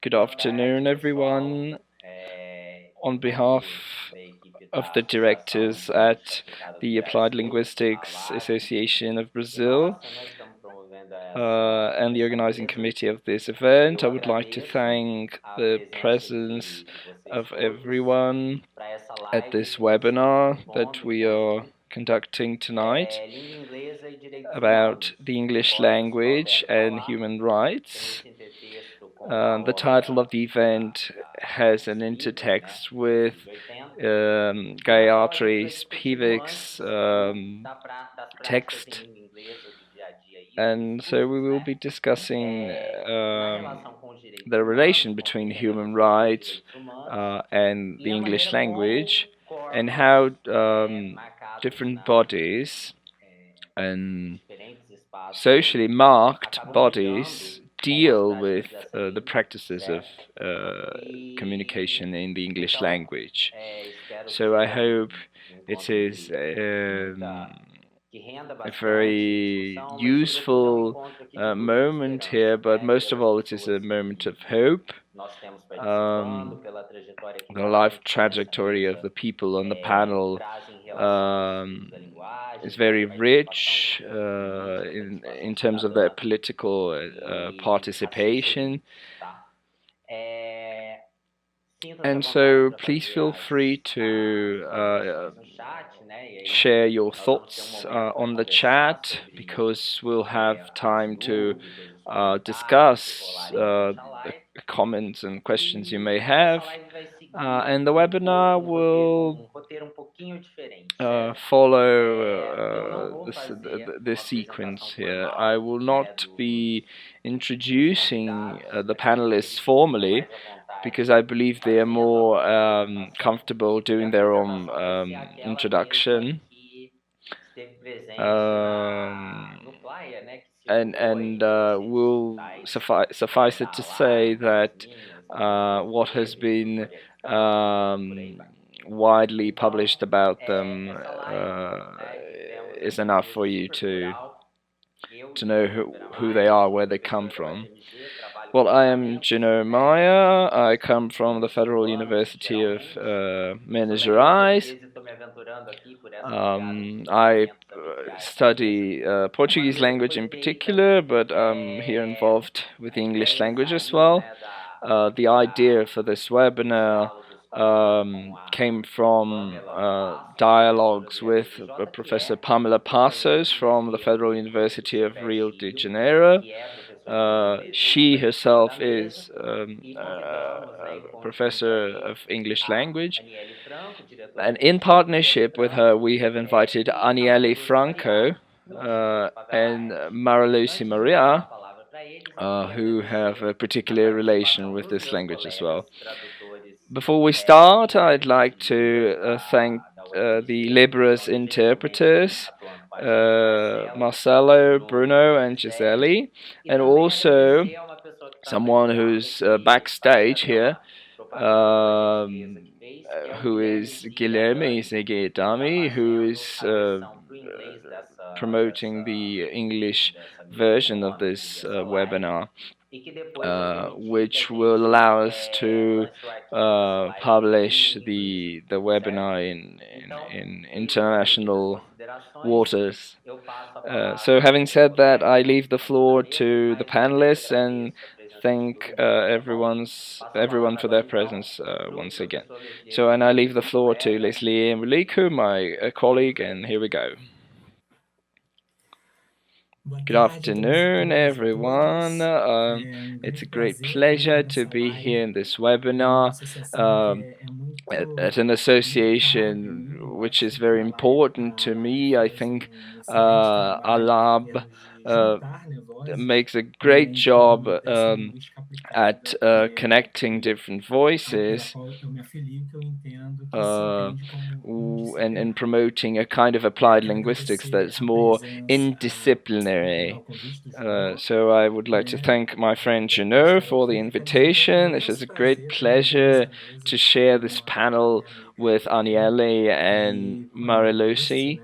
Good afternoon, everyone. On behalf of the directors at the Applied Linguistics Association of Brazil and the organizing committee of this event, I would like to thank the presence of everyone at this webinar that we are conducting tonight about the English language and human rights. The title of the event has an intertext with Gayatri Spivak's text, and so we will be discussing the relation between human rights and the English language, and how different bodies and socially marked bodies deal with the practices of communication in the English language. So I hope it is a very useful moment here, but most of all, it is a moment of hope. The life trajectory of the people on the panel is very rich in terms of their political participation. And so please feel free to share your thoughts on the chat, because we'll have time to discuss the comments and questions you may have. And the webinar will follow this sequence here. I will not be introducing the panelists formally, because I believe they are more comfortable doing their own introduction. And will suffice it to say that what has been widely published about them is enough for you to know who they are, where they come from. Well, I am Gino Maia. I come from the Federal University of Minas Gerais. I study Portuguese language in particular, but I'm here involved with the English language as well. The idea for this webinar came from dialogues with Professor Pamela Passos from the Federal University of Rio de Janeiro. She herself is a professor of English language, and in partnership with her we have invited Aniele Franco and Marilucy Maria, who have a particular relation with this language as well. Before we start, I'd like to thank the Libras interpreters, Marcelo, Bruno, and Gisele, and also someone who's backstage here, who is Guilherme Zeguedami, who is promoting the English version of this webinar, which will allow us to publish the webinar in international waters. So having said that, I leave the floor to the panelists and thank everyone for their presence once again. So, and I leave the floor to Leslie Maliku, my colleague, and here we go. Good afternoon, everyone. It's a great pleasure to be here in this webinar at an association which is very important to me. I think ALAB makes a great job at connecting different voices and promoting a kind of applied linguistics that's more indisciplinary. So I would like to thank my friend Janot for the invitation. It is a great pleasure to share this panel with Aniele and Marilucy.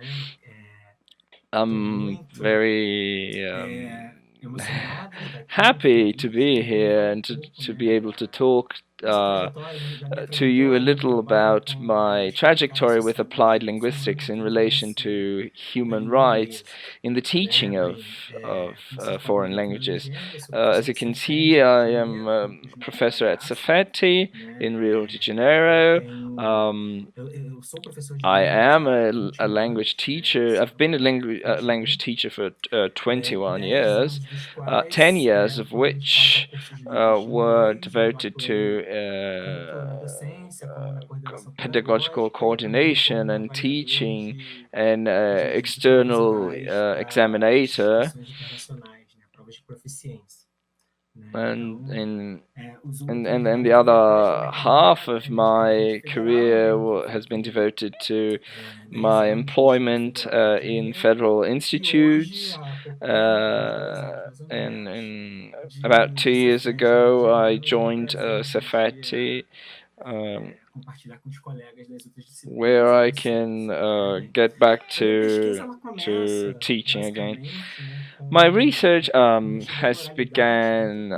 I'm very happy to be here and to be able to talk uh, to you a little about my trajectory with applied linguistics in relation to human rights in the teaching of foreign languages. As you can see, I am a professor at Cefeti in Rio de Janeiro. Um, I am a language teacher. I've been a language teacher for 21 years, 10 years of which were devoted to pedagogical coordination and teaching and external examinator. And and the other half of my career has been devoted to my employment in federal institutes. And about 2 years ago, I joined Cefeti, um, where I can get back to teaching again. My research has began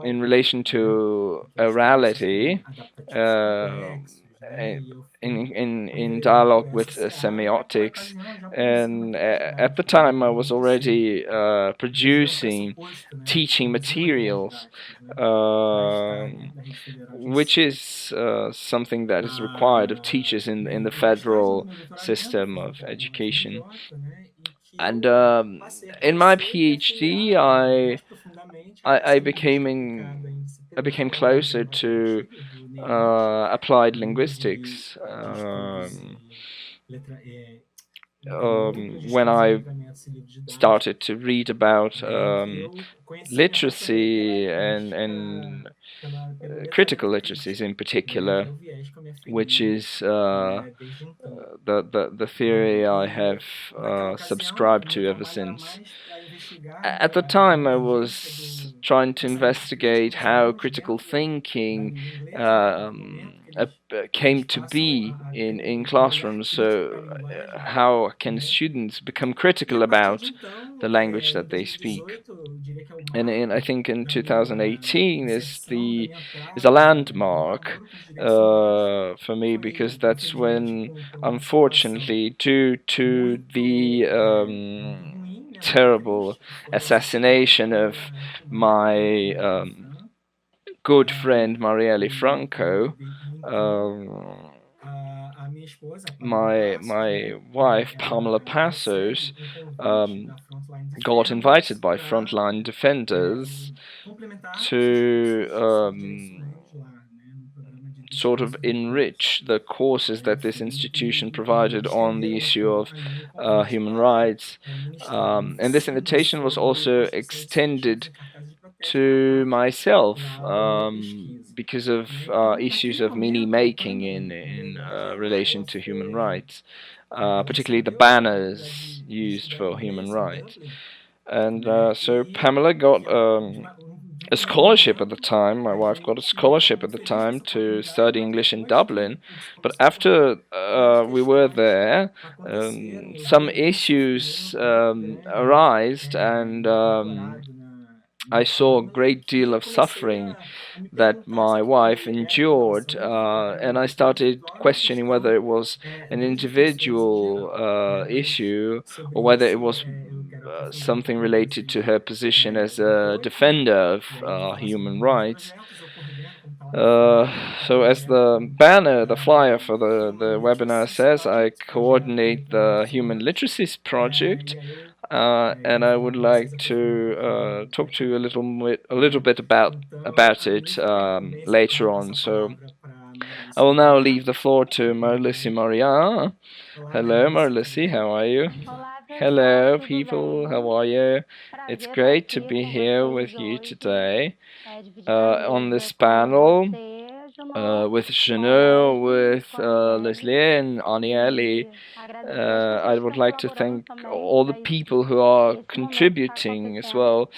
in relation to orality, uh, in dialogue with semiotics, and at the time I was already producing teaching materials, which is something that is required of teachers in the federal system of education. And in my PhD, I became I became closer to applied linguistics when I started to read about literacy and critical literacies in particular, which is the theory I have subscribed to ever since. At the time, I was trying to investigate how critical thinking came to be in classrooms. So, how can students become critical about the language that they speak? And I think in 2018 is a landmark for me, because that's when, unfortunately, due to the terrible assassination of my good friend Marielle Franco, my wife Pamela Passos got invited by frontline defenders to sort of enrich the courses that this institution provided on the issue of human rights. And this invitation was also extended to myself because of issues of mini making in relation to human rights, particularly the banners used for human rights. And so Pamela got a scholarship at the time. My wife got a scholarship at the time to study English in Dublin. But after we were there, some issues arose, and I saw a great deal of suffering that my wife endured, and I started questioning whether it was an individual issue or whether it was something related to her position as a defender of human rights. So, as the banner, the flyer for the webinar says, I coordinate the Human Literacies Project, and I would like to talk to you a little bit about it later on. So I will now leave the floor to Marlissi Marianne. Hello, Marlissi, how are you? Olá, pessoal, Hello, tudo people, bem? how are you? It's Prazer estar great to aqui be com here vocês with you hoje, today dividindo a on mesa this com panel. você, with Chanel, with Leslie and Anieli. I would like to thank all the people who are contributing as well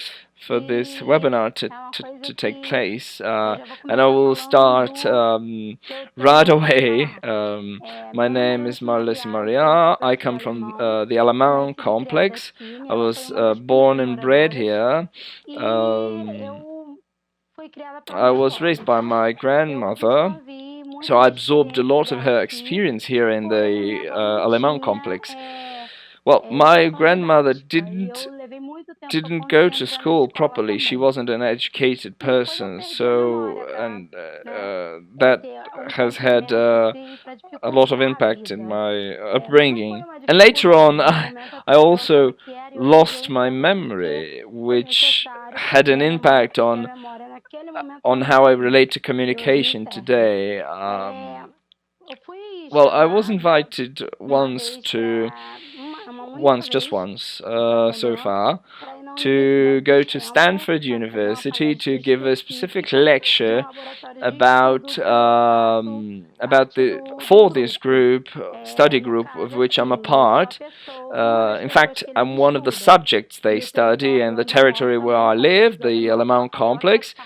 for this webinar to take place. And I will start right away. My name is Marlis Maria. I come from the Alemão complex. I was born and bred here. I was raised by my grandmother, so I absorbed a lot of her experience here in the Alemão complex. Well, my grandmother didn't go to school properly. She wasn't an educated person, so that has had a lot of impact in my upbringing. And later on, I also lost my memory, which had an impact on how I relate to communication today. Well, I was invited just once so far, to go to Stanford University to give a specific lecture about for this study group of which I'm a part. In fact, I'm one of the subjects they study in the territory where I live, the Alemão complex.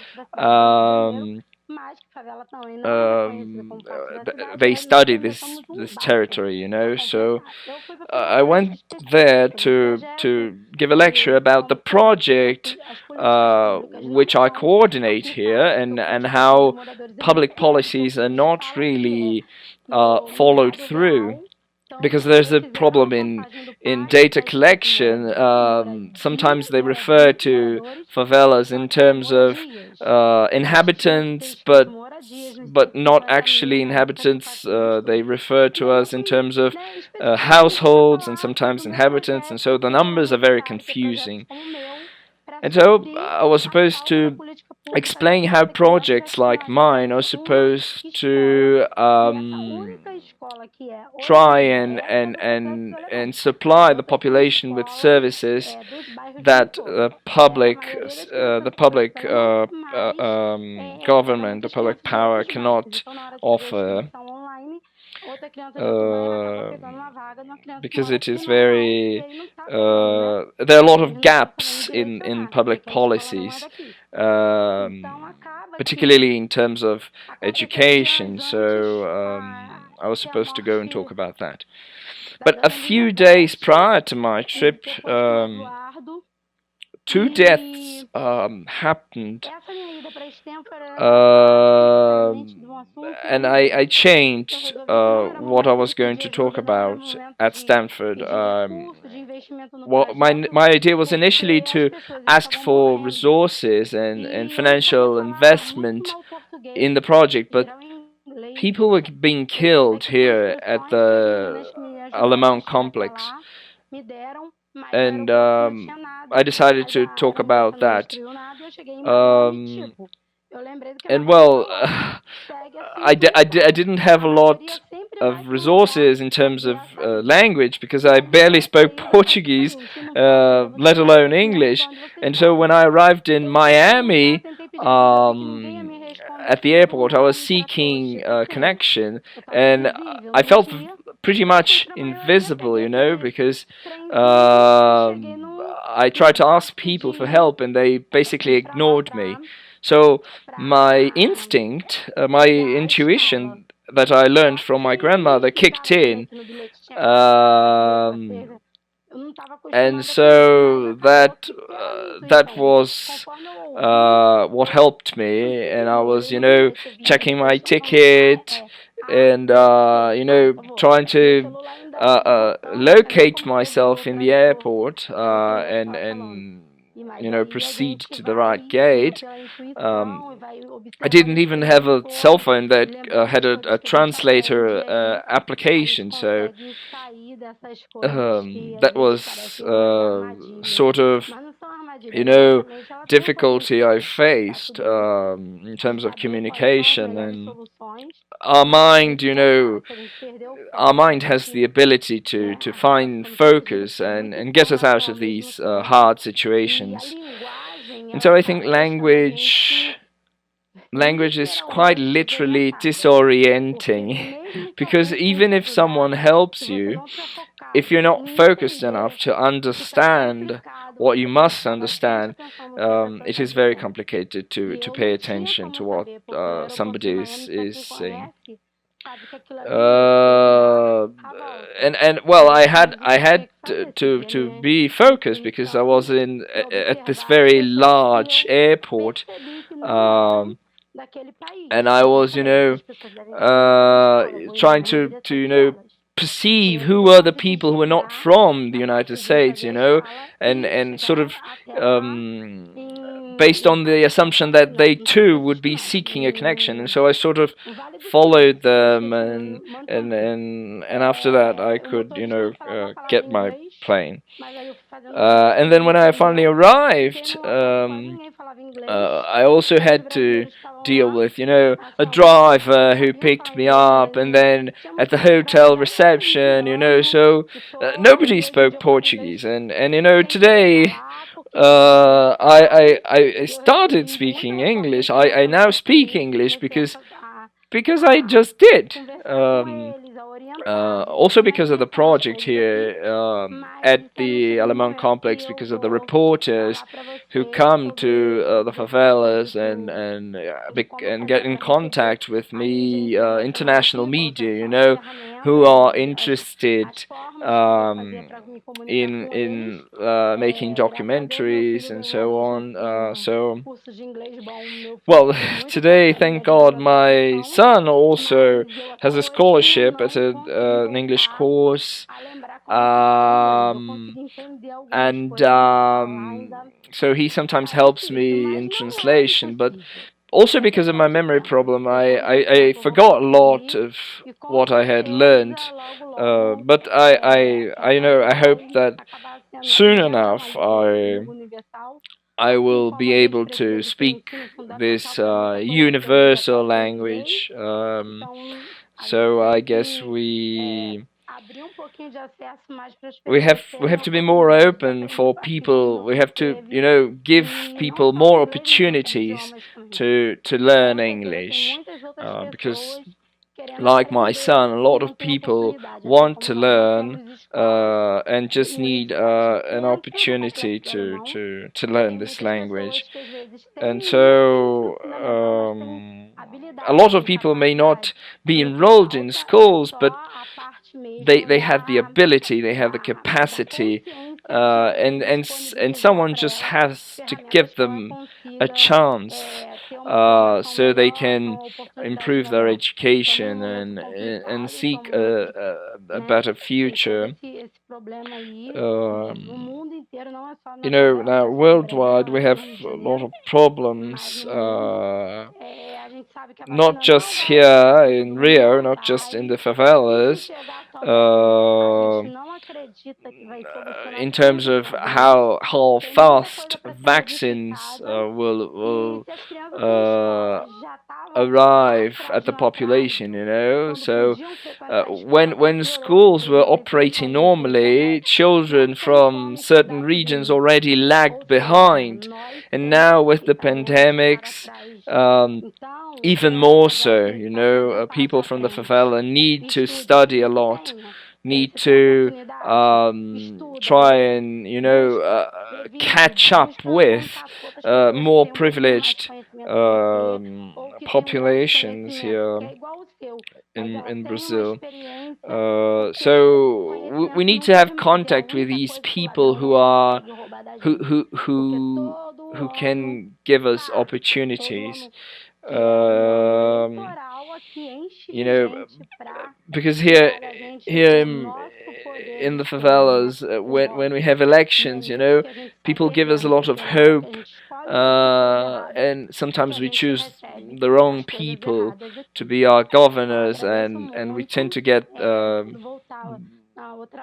They study this territory, you know. So I went there to give a lecture about the project which I coordinate here, and how public policies are not really followed through. Because there's a problem in data collection. Sometimes they refer to favelas in terms of inhabitants, but not actually inhabitants. They refer to us in terms of households and sometimes inhabitants, and so the numbers are very confusing. And so I was supposed to explain how projects like mine are supposed to try and supply the population with services that the public government, the public power cannot offer. Because it is very there are a lot of gaps in public policies, particularly in terms of education. So I was supposed to go and talk about that. But a few days prior to my trip, 2 deaths happened, and I changed what I was going to talk about at Stanford. Well, my idea was initially to ask for resources and financial investment in the project, but people were being killed here at the Alemão complex, and I decided to talk about that. And well, I didn't have a lot of resources in terms of language, because I barely spoke Portuguese, let alone English. And so when I arrived in Miami, at the airport, I was seeking a connection, and I felt pretty much invisible, you know, because I tried to ask people for help and they basically ignored me. So my instinct, my intuition that I learned from my grandmother kicked in, and so that was what helped me. And I was, you know, checking my ticket and you know, trying to locate myself in the airport and you know, proceed to the right gate. I didn't even have a cell phone that had a translator application, so that was sort of, you know, difficulty I faced in terms of communication. And our mind, you know, our mind has the ability to find focus and get us out of these hard situations. And so I think language language is quite literally disorienting because even if someone helps you, if you're not focused enough to understand what you must understand, it is very complicated to pay attention to what somebody is saying. Uh, and well, I had to be focused because I was in at this very large airport, um, and I was, trying to perceive who were the people who were not from the United States, and sort of based on the assumption that they too would be seeking a connection, and so I sort of followed them, and after that I could get my plane. And then when I finally arrived, I also had to deal with, a driver who picked me up, and then at the hotel reception, so nobody spoke Portuguese, and today I started speaking English. I now speak English because I just did. Also because of the project here at the Alemão complex, because of the reporters who come to the favelas and get in contact with me, international media, who are interested in making documentaries and so on. Well, today, thank God, my son also has a scholarship at an English course, and so he sometimes helps me in translation. But also because of my memory problem, I forgot a lot of what I had learned. But I hope that soon enough I will be able to speak this universal language. So I guess we have to be more open for people. We have to give people more opportunities to learn English, because like my son, a lot of people want to learn and just need an opportunity to learn this language. And so a lot of people may not be enrolled in schools, but they have the ability, they have the capacity, and someone just has to give them a chance, so they can improve their education and seek a better future. Now worldwide we have a lot of problems, not just here in Rio, not just in the favelas, in terms of how fast vaccines will arrive at the population, So when schools were operating normally, children from certain regions already lagged behind, and now with the pandemics, even more so. People from the favela need to study a lot, need to try and catch up with more privileged populations here in Brazil. So we need to have contact with these people who can give us opportunities. Because here in the favelas, when we have elections, people give us a lot of hope, and sometimes we choose the wrong people to be our governors, and we tend to get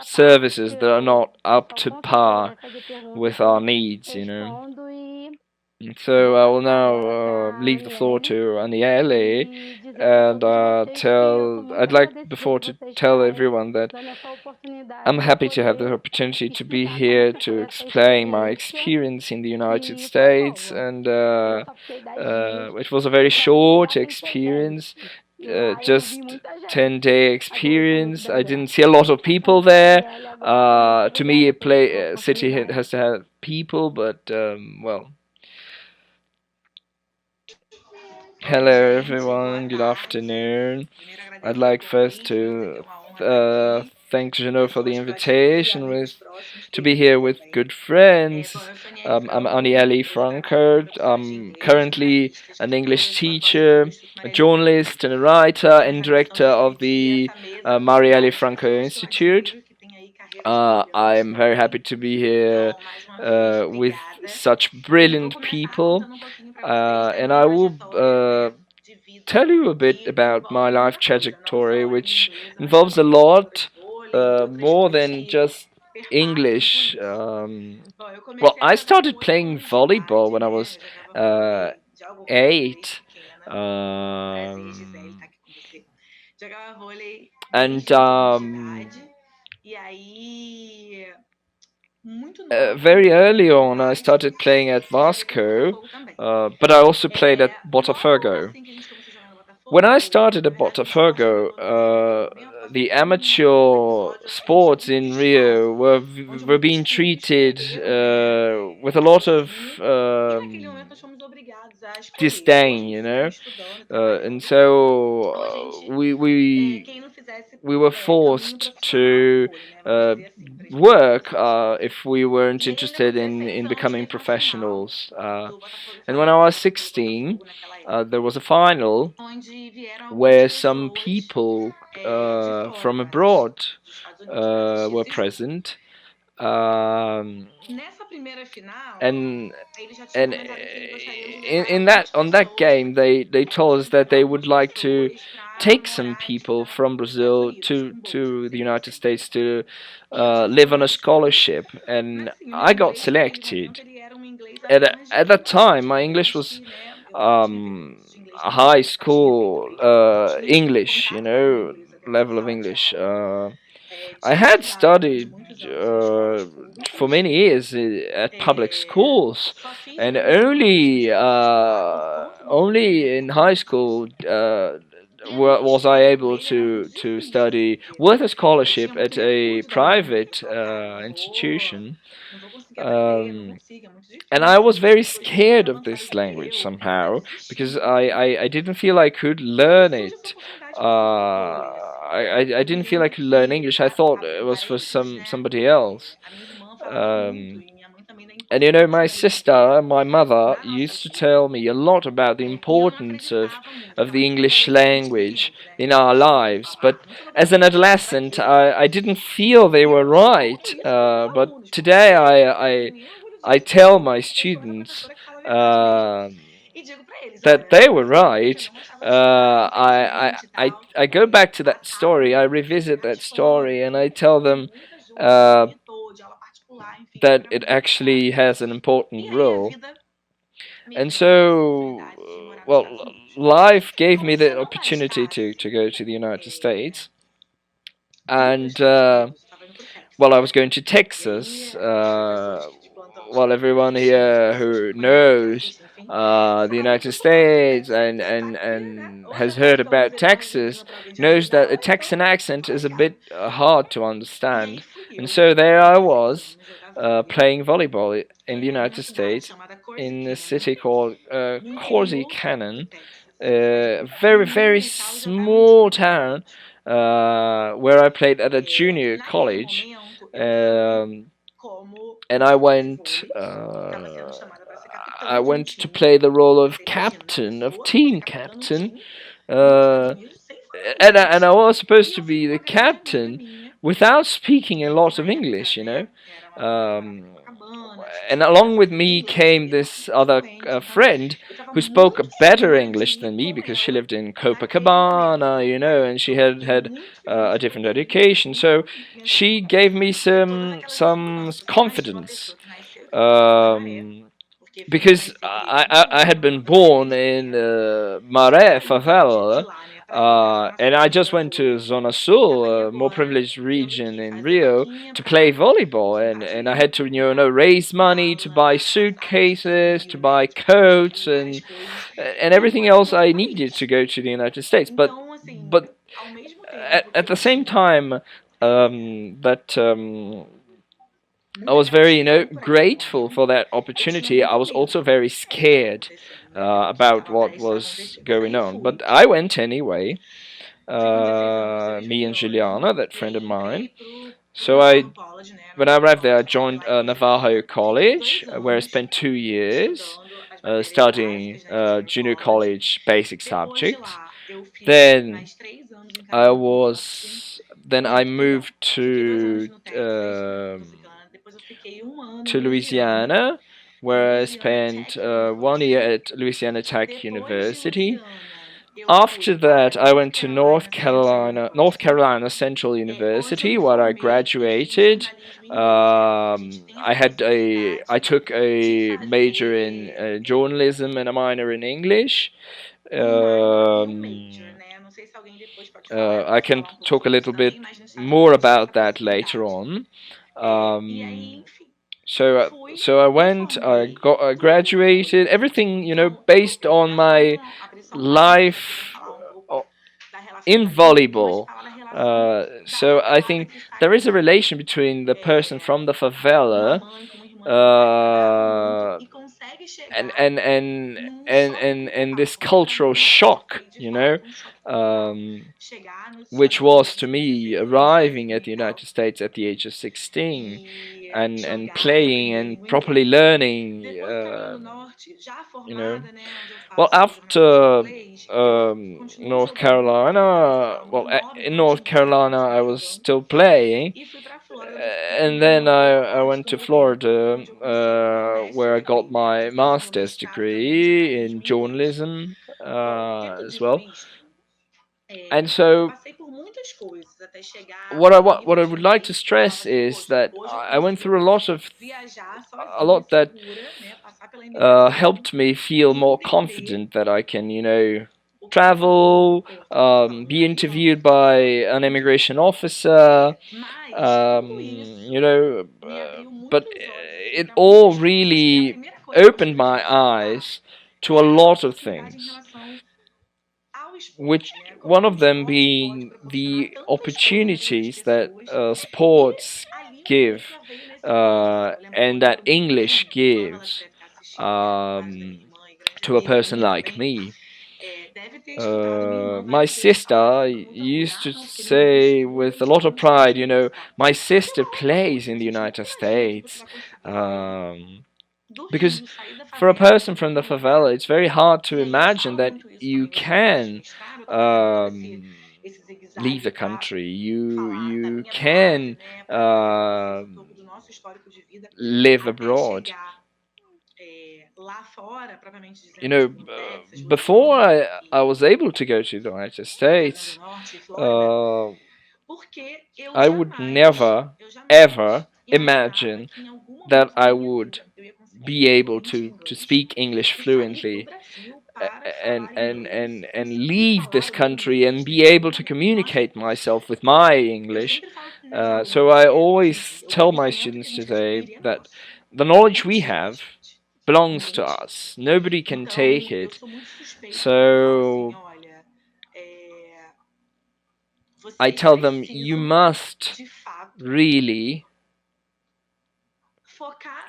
services that are not up to par with our needs. So I will now leave the floor to Aniele, and tell. I'd like before to tell everyone that I'm happy to have the opportunity to be here to explain my experience in the United States, and it was a very short experience, just 10-day experience. I didn't see a lot of people there. To me, a city has to have people, but well, hello everyone, good afternoon. I'd like first to thank Juno for the invitation to be here with good friends. I'm Aniele Franco. I'm currently an English teacher, a journalist and a writer and director of the Marielle Franco Institute. I'm very happy to be here with such brilliant people, and I will tell you a bit about my life trajectory, which involves a lot more than just English. Well, I started playing volleyball when I was 8. Um, and very early on, I started playing at Vasco, but I also played at Botafogo. When I started at Botafogo, the amateur sports in Rio were being treated with a lot of disdain, and so we were forced to uh, work if we weren't interested in becoming professionals. And when I was 16, there was a final where some people from abroad were present, um, and in that on that game they told us that they would like to take some people from Brazil to the United States to live on a scholarship, and I got selected. At that time, my English was a high school English, level of English. I had studied for many years at public schools, and only in high school was I able to study with a scholarship at a private institution. Um, and I was very scared of this language somehow because I didn't feel I could learn it. I didn't feel I could learn English. I thought it was for somebody else. Um, and my sister, my mother, used to tell me a lot about the importance of the English language in our lives. But as an adolescent, I didn't feel they were right. But today I tell my students that they were right. I go back to that story, I revisit that story, and I tell them uh, that it actually has an important role. And so, well, life gave me the opportunity to go to the United States. And, well, I was going to Texas. Well, everyone here who knows the United States and has heard about Texas knows that a Texan accent is a bit hard to understand. And so there I was playing volleyball in the United States in a city called Corsi Cannon, a very, very small town where I played at a junior college. Um, and I went to play the role of captain, of team captain, uh, and I was supposed to be the captain without speaking a lot of English, Um, and along with me came this other friend who spoke better English than me because she lived in Copacabana, and she had a different education. So she gave me some confidence. Um, because I had been born in Maré favela, and I just went to Zona Sul, a more privileged region in Rio, to play volleyball, and I had to raise money to buy suitcases, to buy coats, and everything else I needed to go to the United States. But at the same time, that I was very, grateful for that opportunity. I was also very scared about what was going on, but I went anyway. Me and Juliana, that friend of mine. So when I arrived there, I joined Navajo College, where I spent 2 years studying junior college basic subjects. Then then I moved to Louisiana, where I spent 1 year at Louisiana Tech University. After that, I went to North Carolina Central University, where I graduated. I took a major in journalism and a minor in English. Um, I can talk a little bit more about that later on. Um, so I went, I graduated, everything, based on my life in volleyball. So I think there is a relation between the person from the favela uh, and this cultural shock, which was to me arriving at the United States at the age of 16 and playing and properly learning, you know. Well, after North Carolina, in North Carolina, I was still playing, and then I went to Florida, where I got my master's degree in journalism as well. And so, what I would like to stress is that I went through a lot that helped me feel more confident that I can, travel, be interviewed by an immigration officer, but it all really opened my eyes to a lot of things, which one of them being the opportunities that sports give, and that English gives, um, to a person like me. My sister used to say with a lot of pride, my sister plays in the United States. Because for a person from the favela, it's very hard to imagine that you can um, leave the country. You can live abroad. Before I was able to go to the United States, I would never, ever imagine that I would be able to speak English fluently and leave this country and be able to communicate myself with my English. So I always tell my students today that the knowledge we have belongs to us. Nobody can take it. So I tell them, you must really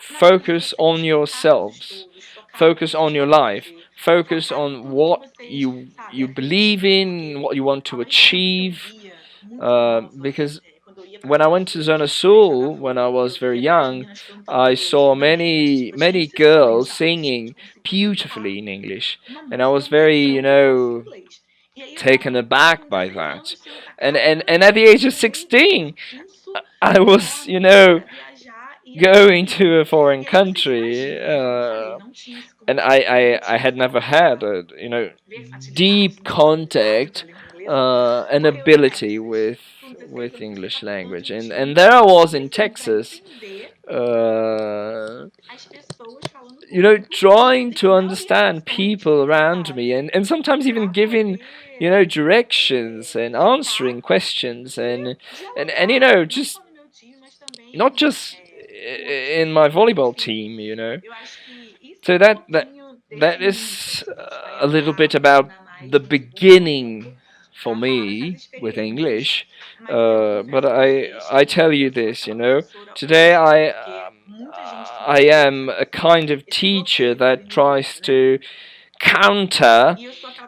focus on yourselves, focus on your life, focus on what you believe in, what you want to achieve, because when I went to Zona Sul when I was very young, I saw many girls singing beautifully in English, and I was very, taken aback by that. And at the age of 16, I was, going to a foreign country, and I had never had a, deep contact and ability with with English language, and there I was in Texas, uh, trying to understand people around me, and sometimes even giving, directions and answering questions, and just not just in my volleyball team, So that is a little bit about the beginning for me with English. But I tell you this, today I am a kind of teacher that tries to counter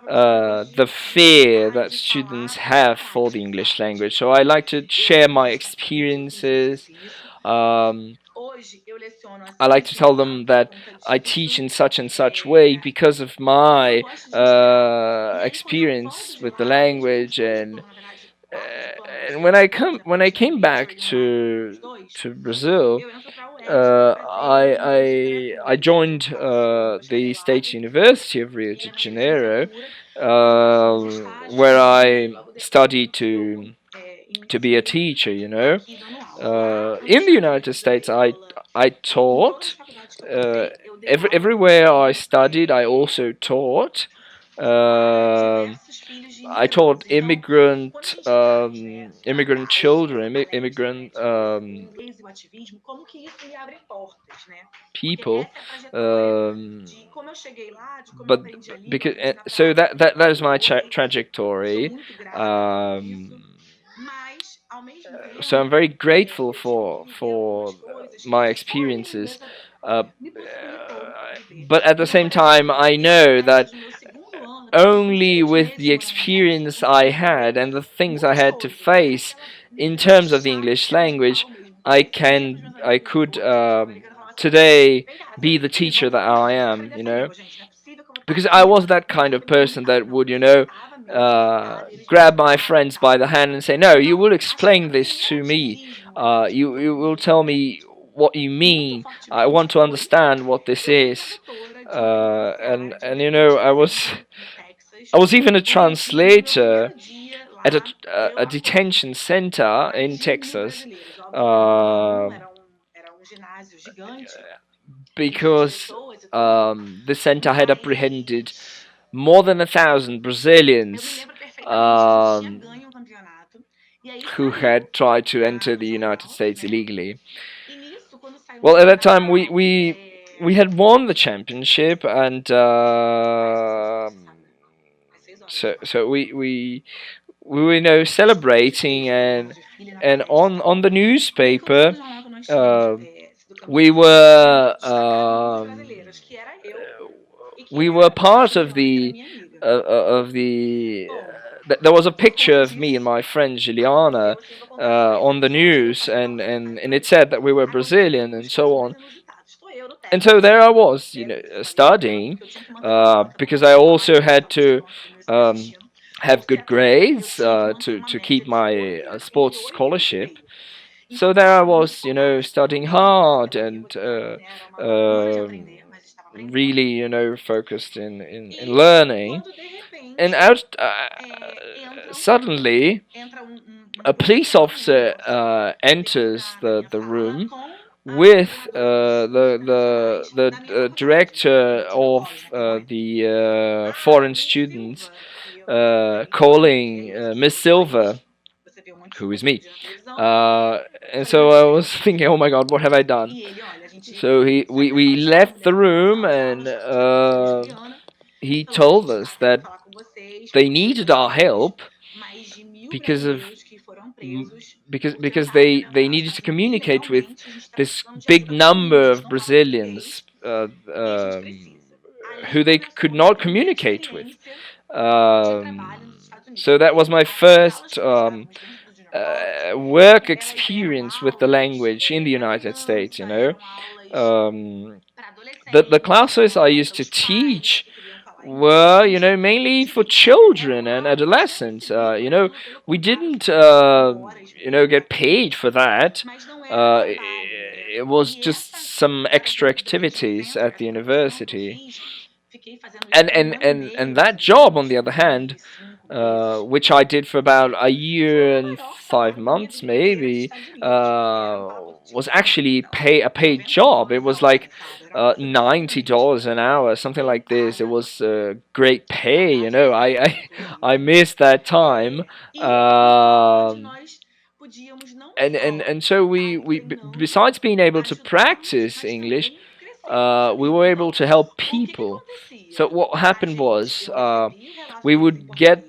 the fear that students have for the English language. So I like to share my experiences. Um, I like to tell them that I teach in such and such way because of my experience with the language, and when I came back to Brazil, I joined the State University of Rio de Janeiro, where I studied to be a teacher. In the United States, I taught. Everywhere I studied, I also taught. I taught immigrant children, immigrant people, um, but because so that is my trajectory. Um, so I'm very grateful for my experiences, but at the same time, I know that only with the experience I had and the things I had to face in terms of the English language, I could today be the teacher that I am. Because I was that kind of person that would, grab my friends by the hand and say, "No, you will explain this to me. You will tell me what you mean. I want to understand what this is." And I was even a translator at a detention center in Texas. Uh, because the center had apprehended more than 1,000 Brazilians um, who had tried to enter the United States illegally. Well, at that time, we had won the championship, and so we were celebrating, and on the newspaper. We were we were part of the there was a picture of me and my friend Juliana on the news, and it said that we were Brazilian and so on. And so there I was, studying, because I also had to have good grades to keep my sports scholarship. So there I was, studying hard and really, focused in learning. And suddenly, a police officer enters the room with the director of the foreign students, calling Miss Silva, who is me. And so I was thinking, oh my God, what have I done? So we left the room, and he told us that they needed our help because of because they needed to communicate with this big number of Brazilians who they could not communicate with. So that was my first work experience with the language in the United States. The classes I used to teach were, mainly for children and adolescents. We didn't, get paid for that. It was just some extra activities at the university. And that job, on the other hand, which I did for about a year and 5 months, maybe, was actually a paid job. It was like $90 an hour, something like this. It was great pay, you know. I missed that time. And so besides being able to practice English, we were able to help people. So what happened was we would get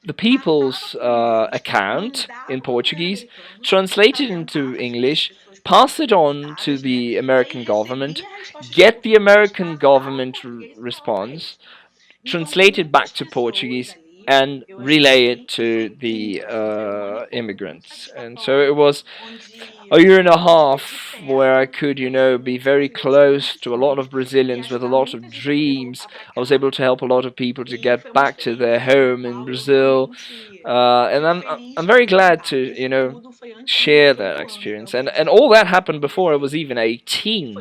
the people's account in Portuguese, translate it into English, pass it on to the American government, get the American government response, translate it back to Portuguese, and relay it to the immigrants. And so it was a year and a half where I could, you know, be very close to a lot of Brazilians with a lot of dreams. I was able to help a lot of people to get back to their home in Brazil, and I'm very glad to, you know, share that experience. And all that happened before I was even 18.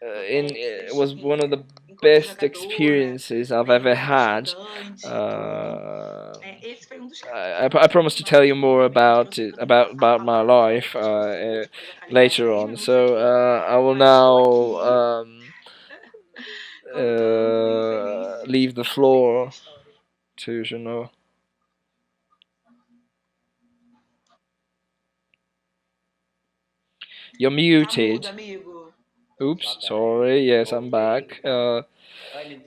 It was one of the best experiences I've ever had. I promise to tell you more about it, about my life later on. So I will now leave the floor to Jeannot. You're muted. Oops, sorry. Yes, I'm back.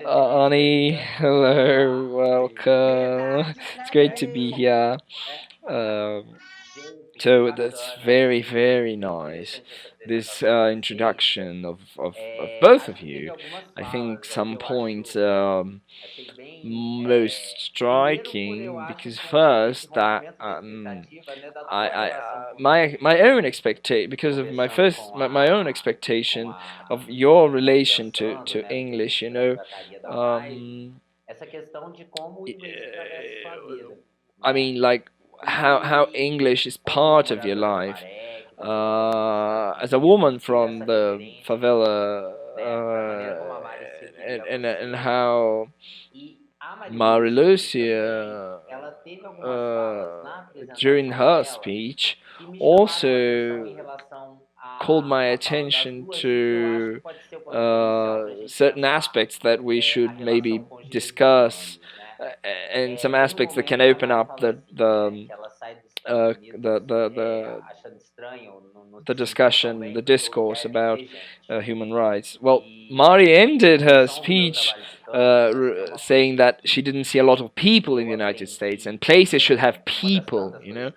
Ani, hello, welcome. It's great to be here. Um, so that's very, very nice. This introduction of both of you. I think some points most striking because first that my own expectation because of my own expectation of your relation to English, you know, um, I mean, like how English is part of your life. As a woman from the favela, and how Marilucia, during her speech, also called my attention to certain aspects that we should maybe discuss, and some aspects that can open up the discussion, the discourse about human rights. Well, Mari ended her speech saying that she didn't see a lot of people in the United States, and places should have people, you know.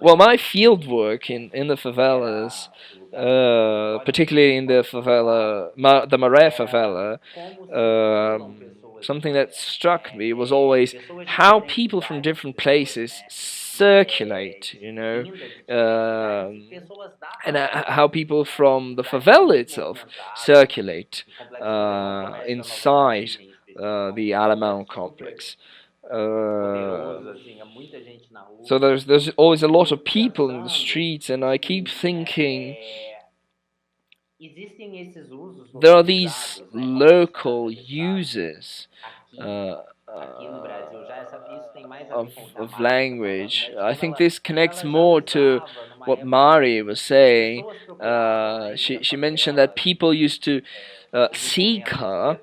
Well, my field work in the favelas, particularly in the favela, the Maré favela, something that struck me was always how people from different places circulate, you know, and how people from the favela itself circulate inside the Alemão complex. So there's always a lot of people in the streets, and I keep thinking there are these local uses uh, of language. I think this connects more to what Mari was saying. She mentioned that people used to seek her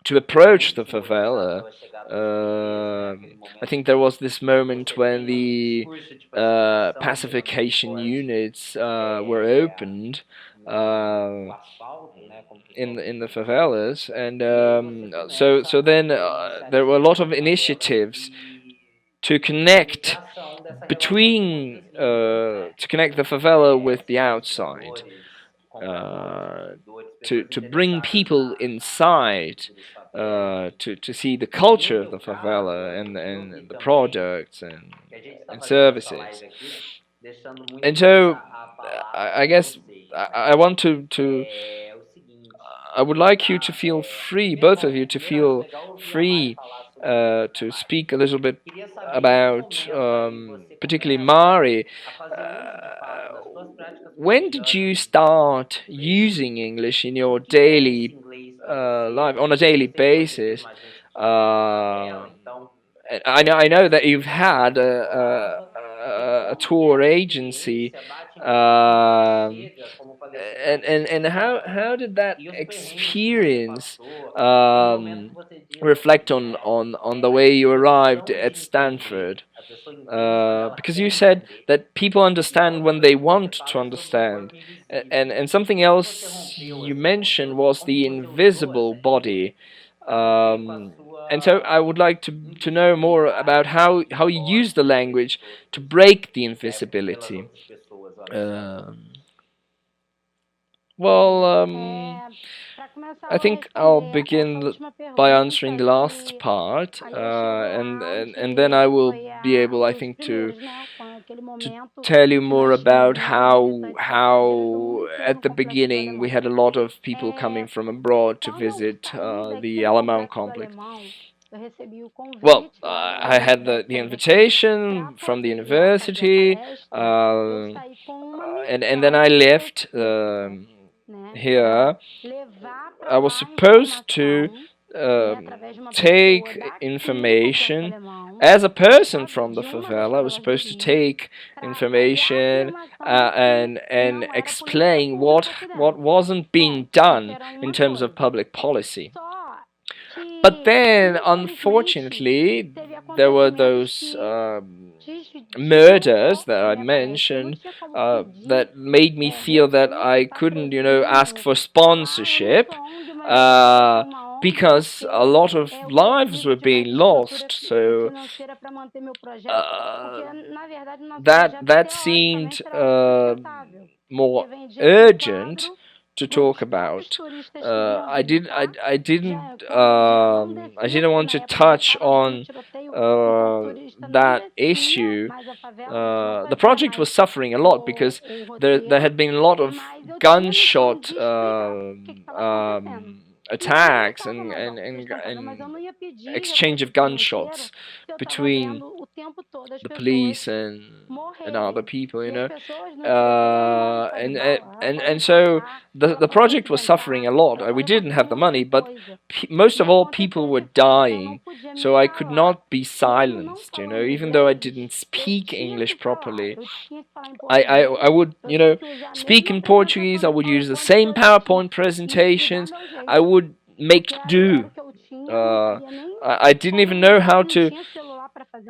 to approach the favela. I think there was this moment when the pacification units were opened in the favelas, and so then there were a lot of initiatives to connect to connect the favela with the outside, to bring people inside, to see the culture of the favela and the products and services. And so I guess I want to I would like you to feel free, both of you to feel free to speak a little bit about particularly Mari. When did you start using English in your daily life on a daily basis? Uh, I know that you've had a tour agency, and how did that experience reflect on the way you arrived at Stanford? Because you said that people understand when they want to understand, and something else you mentioned was the invisible body. And so I would like to know more about how you use the language to break the invisibility. Um, well, I think I'll begin by answering the last part, and then I will be able, I think, to tell you more about how at the beginning we had a lot of people coming from abroad to visit the Alamão complex. Well, I had the invitation from the university, and then I left here. I was supposed to take information as a person from the favela. I was supposed to take information and explain what wasn't being done in terms of public policy. But then, unfortunately, there were those murders that I mentioned that made me feel that I couldn't, ask for sponsorship because a lot of lives were being lost. So that seemed more urgent to talk about. I didn't want to touch on that issue. The project was suffering a lot because there had been a lot of gunshot attacks and exchange of gunshots between the police and other people, and so the project was suffering a lot. We didn't have the money, but most of all, people were dying, so I could not be silenced, even though I didn't speak English properly. I would, speak in Portuguese. I would use the same PowerPoint presentations. I would make do. I didn't even know how to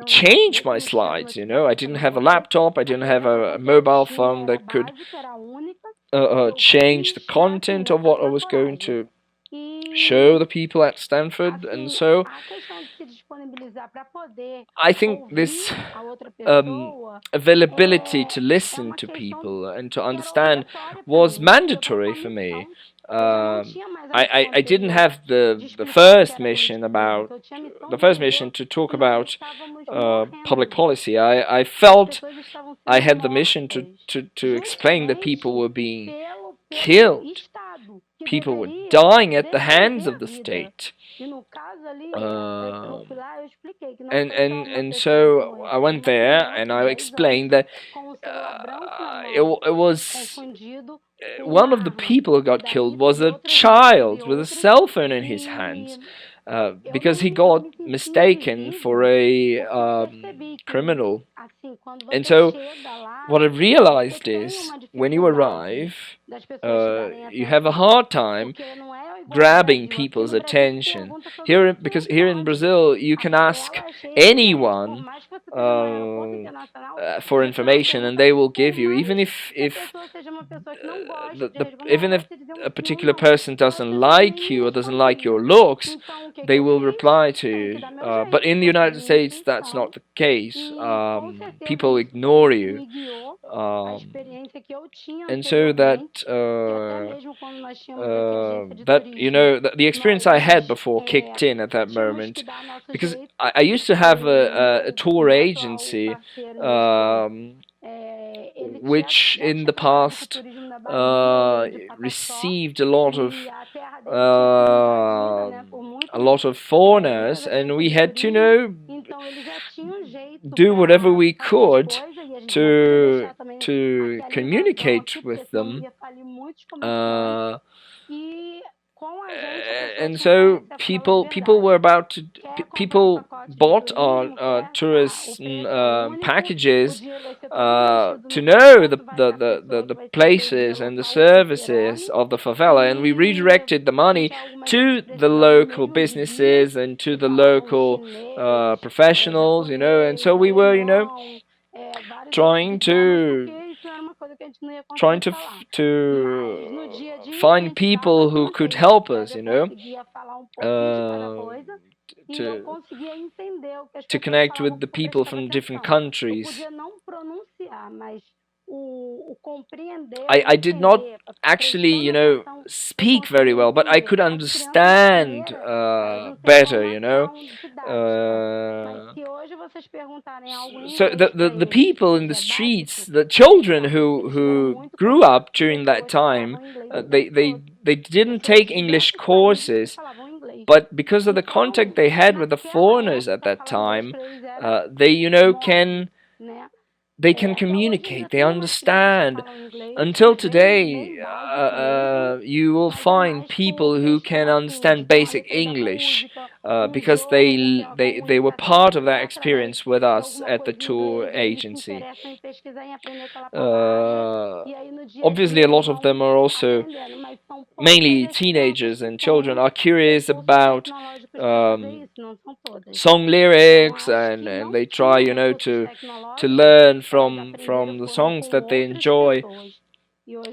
change my slides. I didn't have a laptop. I didn't have a mobile phone that could change the content of what I was going to show the people at Stanford, and so I think this availability to listen to people and to understand was mandatory for me. I didn't have the first mission to talk about public policy. I felt I had the mission to explain that people were being killed. People were dying at the hands of the state. And so I went there and I explained that it was one of the people who got killed was a child with a cell phone in his hands because he got mistaken for a criminal. And so what I realized is when you arrive, you have a hard time grabbing people's attention. Because here in Brazil, you can ask anyone for information, and they will give you, even if even if a particular person doesn't like you or doesn't like your looks, they will reply to you. But in the United States, that's not the case. People ignore you. And so the experience I had before kicked in at that moment, because I used to have a tour agency which in the past received a lot a lot of foreigners, and we had to, do whatever we could to communicate with them. Uh, and so people were about to people bought our tourist packages to know the places and the services of the favela, and we redirected the money to the local businesses and to the local professionals, and so we were, trying to find people who could help us, uh, to connect with the people from different countries. I did not actually, speak very well, but I could understand better, so the people in the streets, the children who grew up during that time, they didn't take English courses, but because of the contact they had with the foreigners at that time, they, can communicate, they understand. Until today, you will find people who can understand basic English because they were part of that experience with us at the tour agency. Obviously, a lot of them are also, mainly teenagers and children, are curious about song lyrics, and they try, to learn from the songs that they enjoy,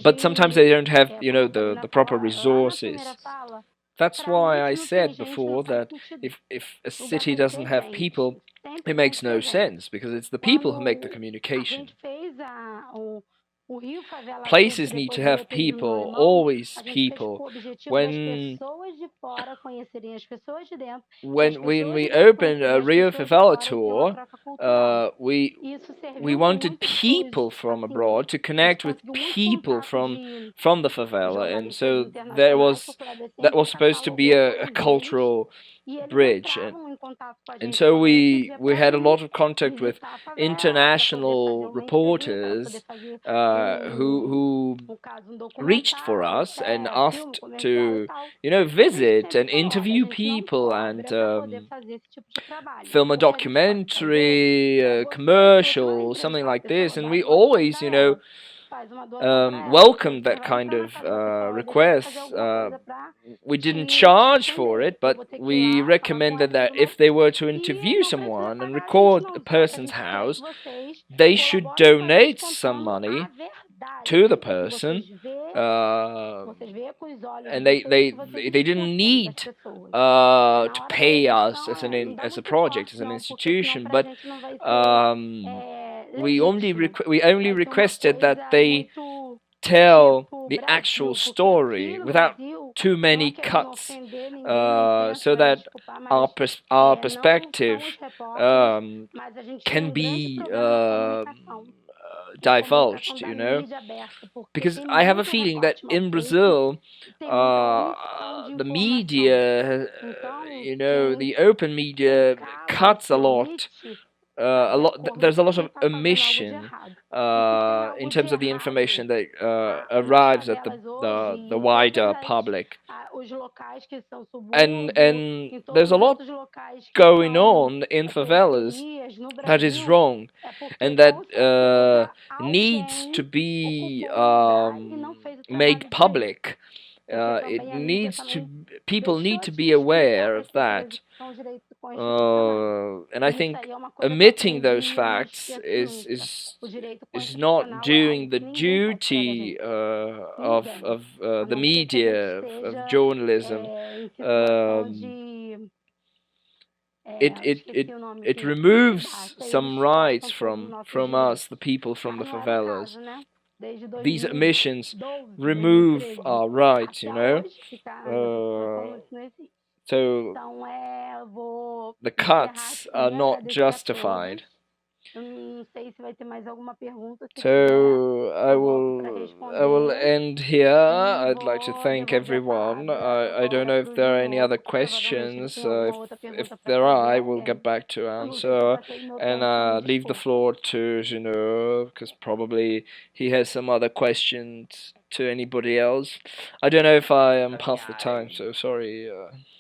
but sometimes they don't have, the proper resources. That's why I said before that if a city doesn't have people, it makes no sense, because it's the people who make the communication. Places need to have people, always people. When we opened a Rio Favela tour, we wanted people from abroad to connect with people from the favela, and so that was supposed to be a cultural bridge, and so we had a lot of contact with international reporters who reached for us and asked to, visit and interview people and film a documentary, a commercial, something like this, and we always, welcomed that kind of request. We didn't charge for it, but we recommended that if they were to interview someone and record a person's house, they should donate some money to the person, and they didn't need to pay us as a project, as an institution, but we only requested that they tell the actual story without too many cuts, so that our perspective can be divulged, because I have a feeling that in Brazil, the media, the open media cuts a lot. There's a lot of omission in terms of the information that arrives at the wider public, and there's a lot going on in favelas that is wrong, and that needs to be made public. People need to be aware of that. And I think omitting those facts is not doing the duty of the media, of journalism. It removes some rights from us, the people from the favelas. These omissions remove our rights, so the cuts are not justified. So I will end here. I'd like to thank everyone. I don't know if there are any other questions. If there are, I will get back to answer and leave the floor to Juno because probably he has some other questions to anybody else. I don't know if I am past the time, so sorry.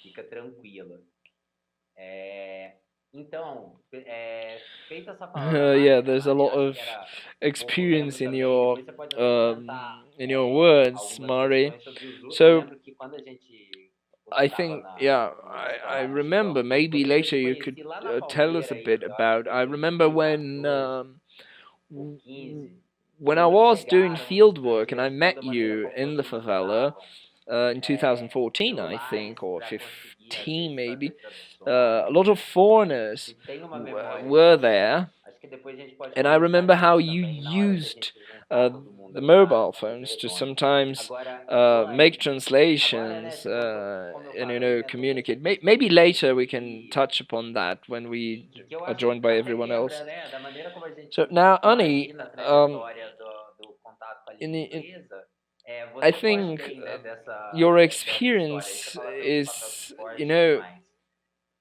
Fica tranquila. Então, feita essa palavra Yeah, mágica, there's a Mari, lot acho of que era. Eu experience lembro in também, your depois você pode até um, comentar in your words, algumas Mari. questões sobre os. Eu So lembro que quando a gente. Você I estava think, yeah, no I mestrado em remember. Espanha, Maybe quando eu later te you could conheci lá na tell us Palmeira a bit ainda, eu acho que about. foi I remember 2014 ou when I 15, was doing chegaram field os work and I brasileiros, então, met da maneira you como in the vocês favela usavam in 2014, I think, celulares or para conseguir, às 15 vezes, fazer maybe. A traduções. lot of Se foreigners tem uma memória were disso, there, acho que depois a gente pode and I comentar remember how disso you também, na hora que a used gente juntar uh, todo mundo the ali mobile na mesa phones to redonda. sometimes Agora, make Anne, agora, né, translations você contou, como eu and falei, né, toda essa communicate. questão Maybe later we can touch upon that when we que eu are acho que joined by até everyone lembra, else. né, da maneira como a So gente now, Annie, imagina a trajetória do contato com a língua in inglesa. I Você foge think bem, né, your dessa história aí. Você experience fala tanto do papel de is, suporte e tudo mais.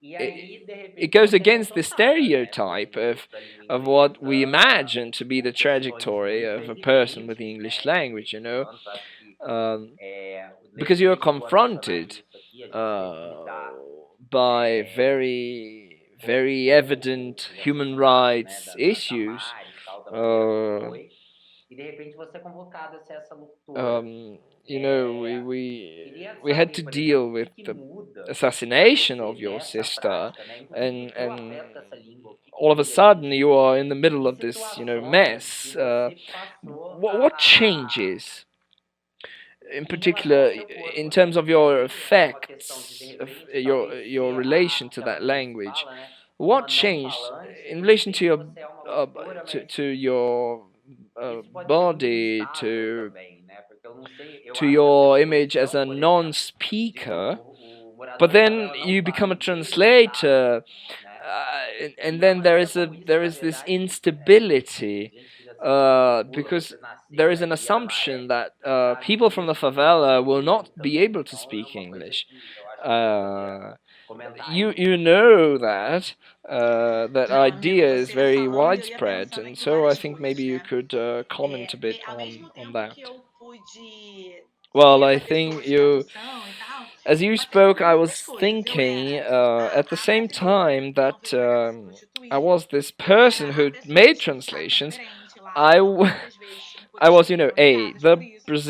E aí, de it repente, goes você against contou the nada, né, stereotype da língua of what inglesa, we imagine to be com the questões trajectory muito of a person with the evidentes, English né, de language, direitos humanos. Acho que um, lembro because que a you're gente chegou a mencionar confronted isso aqui, a gente teve que uh, lidar by very evident os human assassinatos, né, rights da issues. Mari e tal, da maneira como Uh, foi. E de repente você é convocado a ser essa locutora. um, we had Saber, to por exemplo, deal o with que the muda para assassination você of your nessa sister, prática, né? Inclusive and para o afeto dessa língua, o que all of a muda sudden nisso. you are in the middle Que of this situações que mess. você passou What changes in em relação ao particular seu corpo, in né? terms of your Entende? É uma questão de effects of repente, talvez your ser relation to aquela that coisa que se language? fala, né? What Uma não changed falante, in de relation to repente your você é uma uh, locutora, mas to your isso pode ser muito body, instável também, né? Porque eu não sei, eu to acho que as your pessoas image as são, a por exemplo, digamos, non-speaker, o but morador de then favela não you fala become a inglês, ele sabe, translator, né? and E a then there maneira is como isso, there na is this verdade, instability, a gente diz assim, você circula, because você there nasceu is an naquele era assumption maré, that sabe? people E from the isso pode ser favela will not violento be também. able to Então, é speak uma coisa English. que eu acho que você poderia Uh, comentar you aí. you know that that Não, amigo, idea is você very falando, eu ia widespread, pensando and aqui so I várias think coisas, maybe you né? could comment a bit Ao mesmo on tempo that. que eu pude ser Well, I essa pessoa think de you, tradução e tal, as you eu acabei spoke, vendo I duas was coisas. Eu thinking era at the a same brasileira time que that não fez pagar de I prostituir, was this eu era person a who pessoa made que tinha um sotaque translations. diferente lá, I, que w- muitas vezes tinham I coisas que was, foram A, bloqueadas por the isso.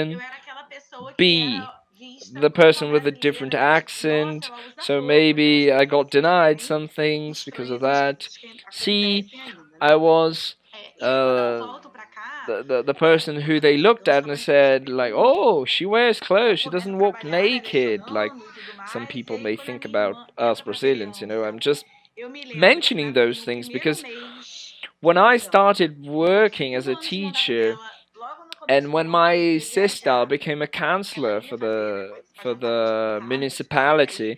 Eu Brazilian, era aquela pessoa que B, era vista the como uma person with a different brasileira, tipo, nossa, accent, ela usa so roupa, então maybe I got esquece, né? denied Tem some things os because of traumas that. que C, acontecem ainda, I né? was E aí, quando eu uh, volto pra cá, the person por who conta they dessa looked at busca and mais pela said, like, pergunta, oh, she wears eu clothes, she começo doesn't a walk trabalhar, né, naked, like lecionando e tudo some mais, e people aí may quando a think minha about irmã us entra pra Brazilians. I'm criança, just eu me lembro que mentioning those no things primeiro because mês when de I exame, started no working as segundo a ano de mandato teacher, dela, logo no começo and do when ano, ela my ia sister viajar. became a Ela counselor ia fazer, né, coisas, for fazer um trabalho de the intercâmbio, etc. E aí, municipality,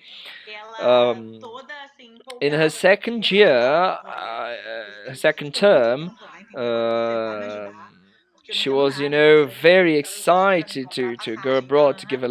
ela um, toda assim in her empolgada para second começar a year, dar aulas lá, her porque second gostou muito do term, tempo lá, entendeu? Ela disse, você vai me ajudar, porque eu não she entendo was, nada, então você very traduz isso pra mim, excited comprar to go passagem, abroad to give nananã. a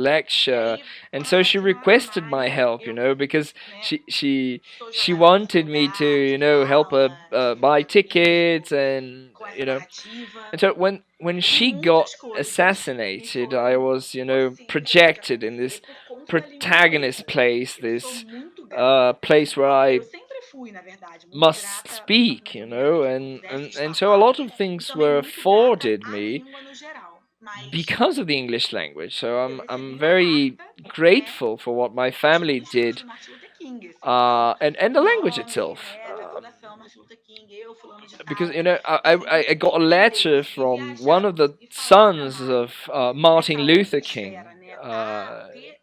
E lecture, aí, and quando so ela she chegou lá na requested my Mari, help, eu, because né, she sou she jogada nesse wanted me to, lugar de help her fala, buy de tickets, livro, and com essa narrativa, and so when e she got muitas coisas me assassinated, I foram was, possíveis de projected in this acontecer por conta da língua protagonist inglesa. place, Eu sou this muito grata. place where I Eu sempre fui, na verdade, muito must grata à speak, portuguesa que pudesse and estar so a lá lot of e things também were muito grata afforded à me língua no geral. Mas because of the English language. So eu I'm recebi uma very carta, né, grateful for what my de um family discurso did, do Martin Luther King, assim. Então, and em the language nome, itself. né, da Fundação Martin Luther King, eu, fulano de Because tal, I consegui got a letter inglês e from one viajar of the e falar da sons Mari of Martin nessa outra Luther King. esfera, né?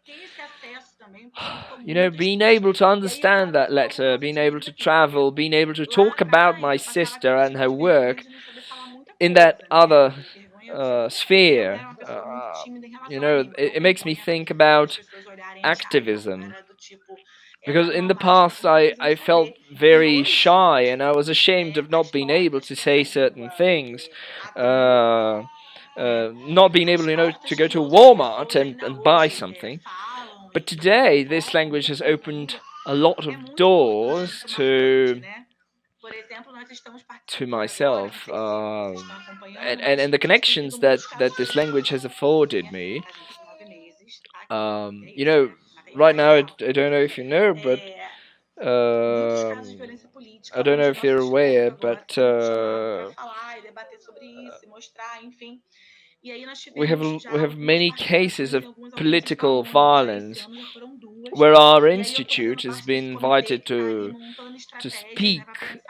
Ter esse acesso também possibilitou muitas Being coisas. able to E aí eu understand tava that aqui logo no letter, being able processo to aqui, porque travel, being able to lá talk na casa about my ainda eu passava sister aquelas and her coisas de vergonha work de não saber falar muita in that coisa, né? other Vergonha, tipo, eu sphere. era uma pessoa muito tímida em relação à língua, não It makes me vergonha think das about pessoas olharem e acharem, não. activism. Era do tipo, because in the past I felt very shy and I was ashamed of not being able to say certain things, not being able, to go to Walmart and buy something. But today, this language has opened a lot of doors to myself, and the connections that this language has afforded me. Right now, I don't know if you know, but I don't know if you're aware, but we have many cases of political violence where our institute has been invited to speak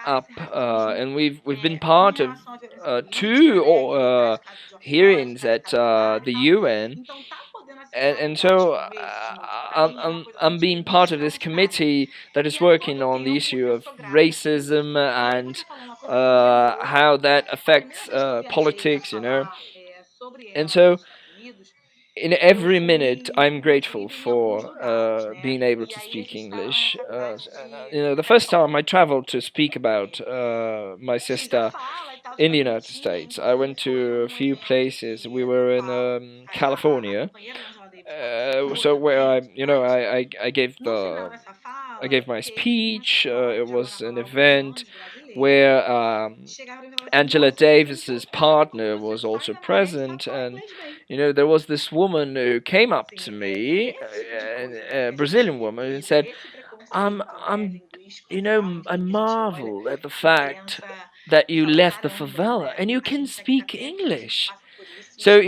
up, and we've been part of two hearings at the UN, and so I'm being part of this committee that is working on the issue of racism and how that affects politics. And so in every minute, I'm grateful for being able to speak English. The first time I traveled to speak about my sister in the United States, I went to a few places. We were in California, so where I gave my speech. It was an event where Angela Davis's partner was also present, and there was this woman who came up to me, a Brazilian woman, and said, I marvel at the fact that you left the favela and you can speak English." So,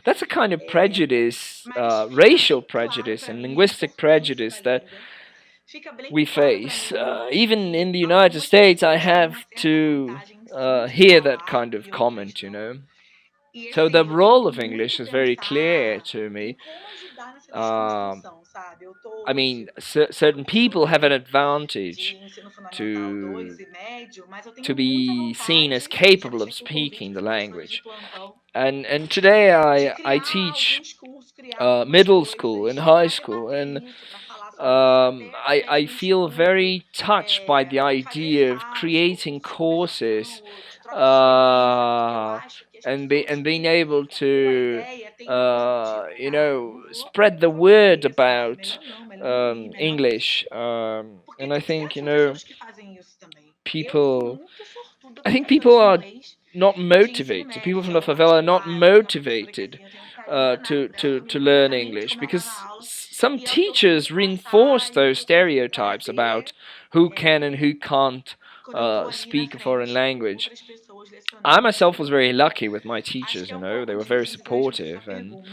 that's a kind of prejudice, racial prejudice and linguistic prejudice that we face. Even in the United States, I have to hear that kind of comment. So the role of English is very clear to me. I mean, certain people have an advantage to be seen as capable of speaking the language. And today I teach middle school and high school, and I feel very touched by the idea of creating courses, and being able to spread the word about English. And people I think people are not motivated. People from the favela are not motivated to learn English because some teachers reinforce those stereotypes about who can and who can't speak a foreign language. I myself was very lucky with my teachers. They were very supportive, and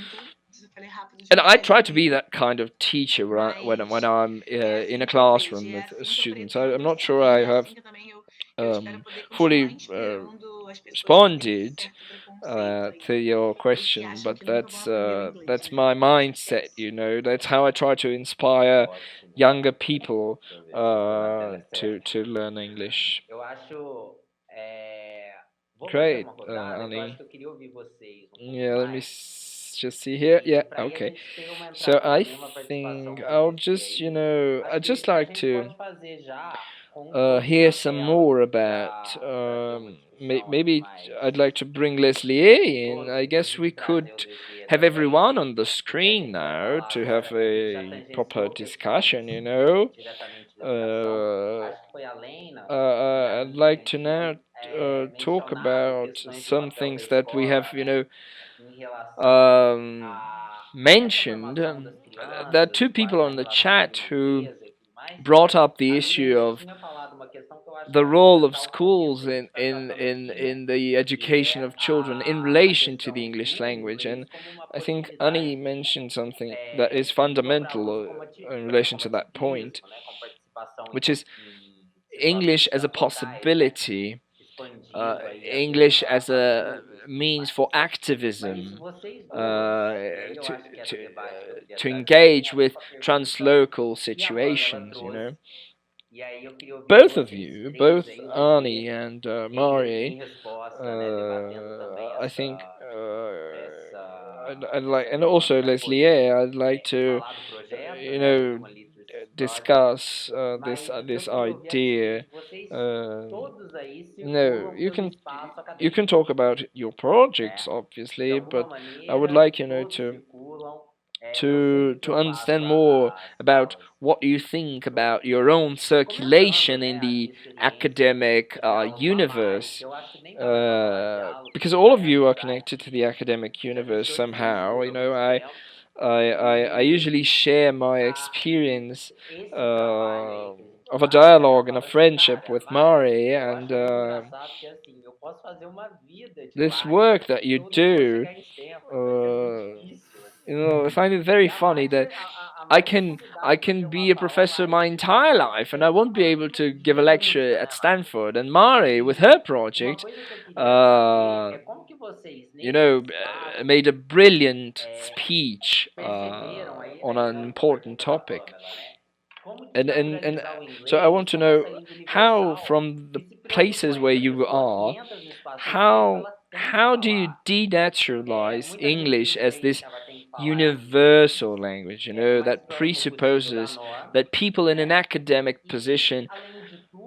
I try to be that kind of teacher when I'm in a classroom with students. I'm not sure I have fully responded to your question, but that's my mindset. That's how I try to inspire younger people to learn English. Great, Annie. Yeah, let me just see here. Yeah, okay. So I think I'd just like to hear some more about. Maybe I'd like to bring Leslie in. I guess we could have everyone on the screen now to have a proper discussion. I'd like to now talk about some things that we have, mentioned. There are two people on the chat who brought up the issue of the role of schools in the education of children in relation to the English language. And I think Annie mentioned something that is fundamental in relation to that point, which is English as a possibility, English as a means for activism, to engage with translocal situations. Both of you, both Arnie and Mari, I think I'd like, and also Leslie, I'd like to, discuss this idea. No, you can talk about your projects, obviously, but I would like to understand more about what you think about your own circulation in the academic universe. Because all of you are connected to the academic universe somehow. I usually share my experience of a dialogue and a friendship with Mari, and this work that you do, I find it very funny that I can be a professor my entire life, and I won't be able to give a lecture at Stanford. And Mari, with her project, made a brilliant speech on an important topic. And so I want to know how, from the places where you are, how do you denaturalize English as this universal language, that presupposes that people in an academic position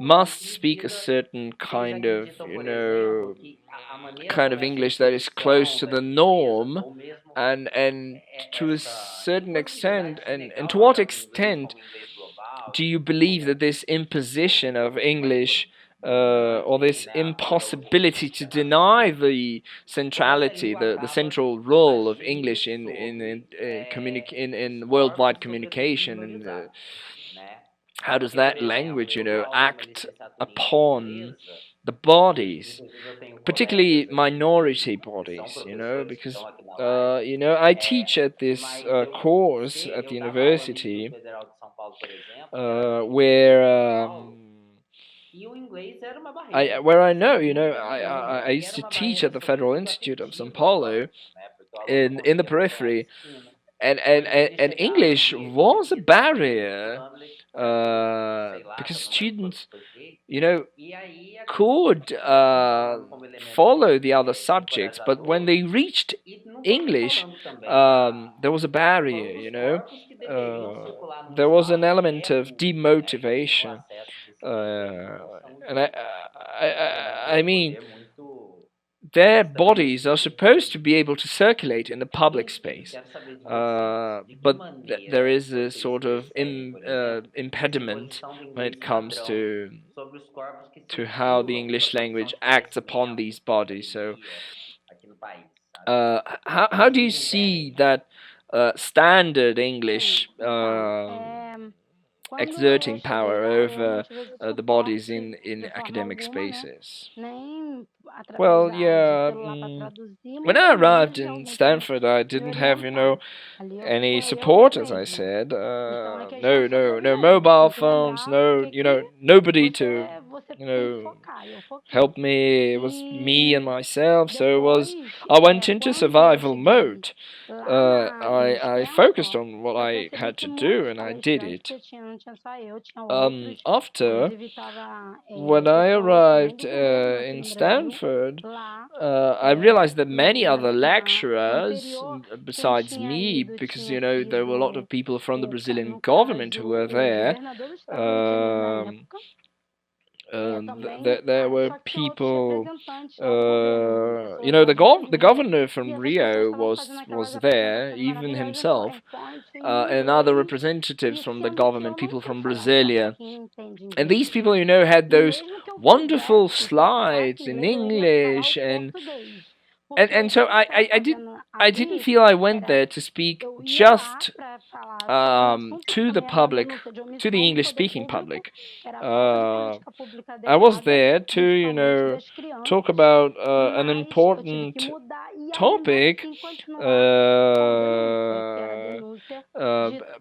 must speak a certain kind of English that is close to the norm, and to a certain extent, and to what extent do you believe that this imposition of English, or this impossibility to deny the centrality, the central role of English in worldwide communication, and how does that language, act upon the bodies, particularly minority bodies, because I teach at this course at the university, where I know, I used to teach at the Federal Institute of São Paulo in the periphery, and English was a barrier, because students, could follow the other subjects, but when they reached English, there was a barrier, there was an element of demotivation, and I mean, their bodies are supposed to be able to circulate in the public space, but there is a sort of impediment when it comes to how the English language acts upon these bodies. So, how do you see that standard English exerting power over the bodies in academic spaces? Well, yeah. When I arrived in Stanford, I didn't have, any support, as I said. No mobile phones, nobody to, help me. It was me and myself. So I went into survival mode. I focused on what I had to do, and I did it. After, when I arrived in Stanford, I realized that many other lecturers, besides me, because there were a lot of people from the Brazilian government who were there. There were people, the governor from Rio was there, even himself, and other representatives from the government, people from Brasilia. And these people, had those wonderful slides in English, and so I didn't feel I went there to speak just to the public, to the English-speaking public. I was there to, talk about an important topic,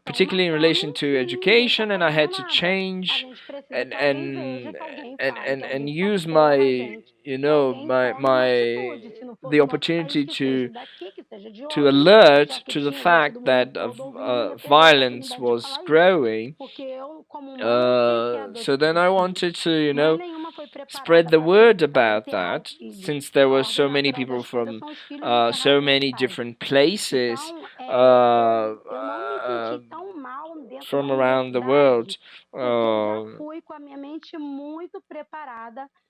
particularly in relation to education, and I had to change and use my the opportunity to alert to the fact that violence was growing. So then I wanted to spread the word about that, since there were so many people from so many different places from around the world.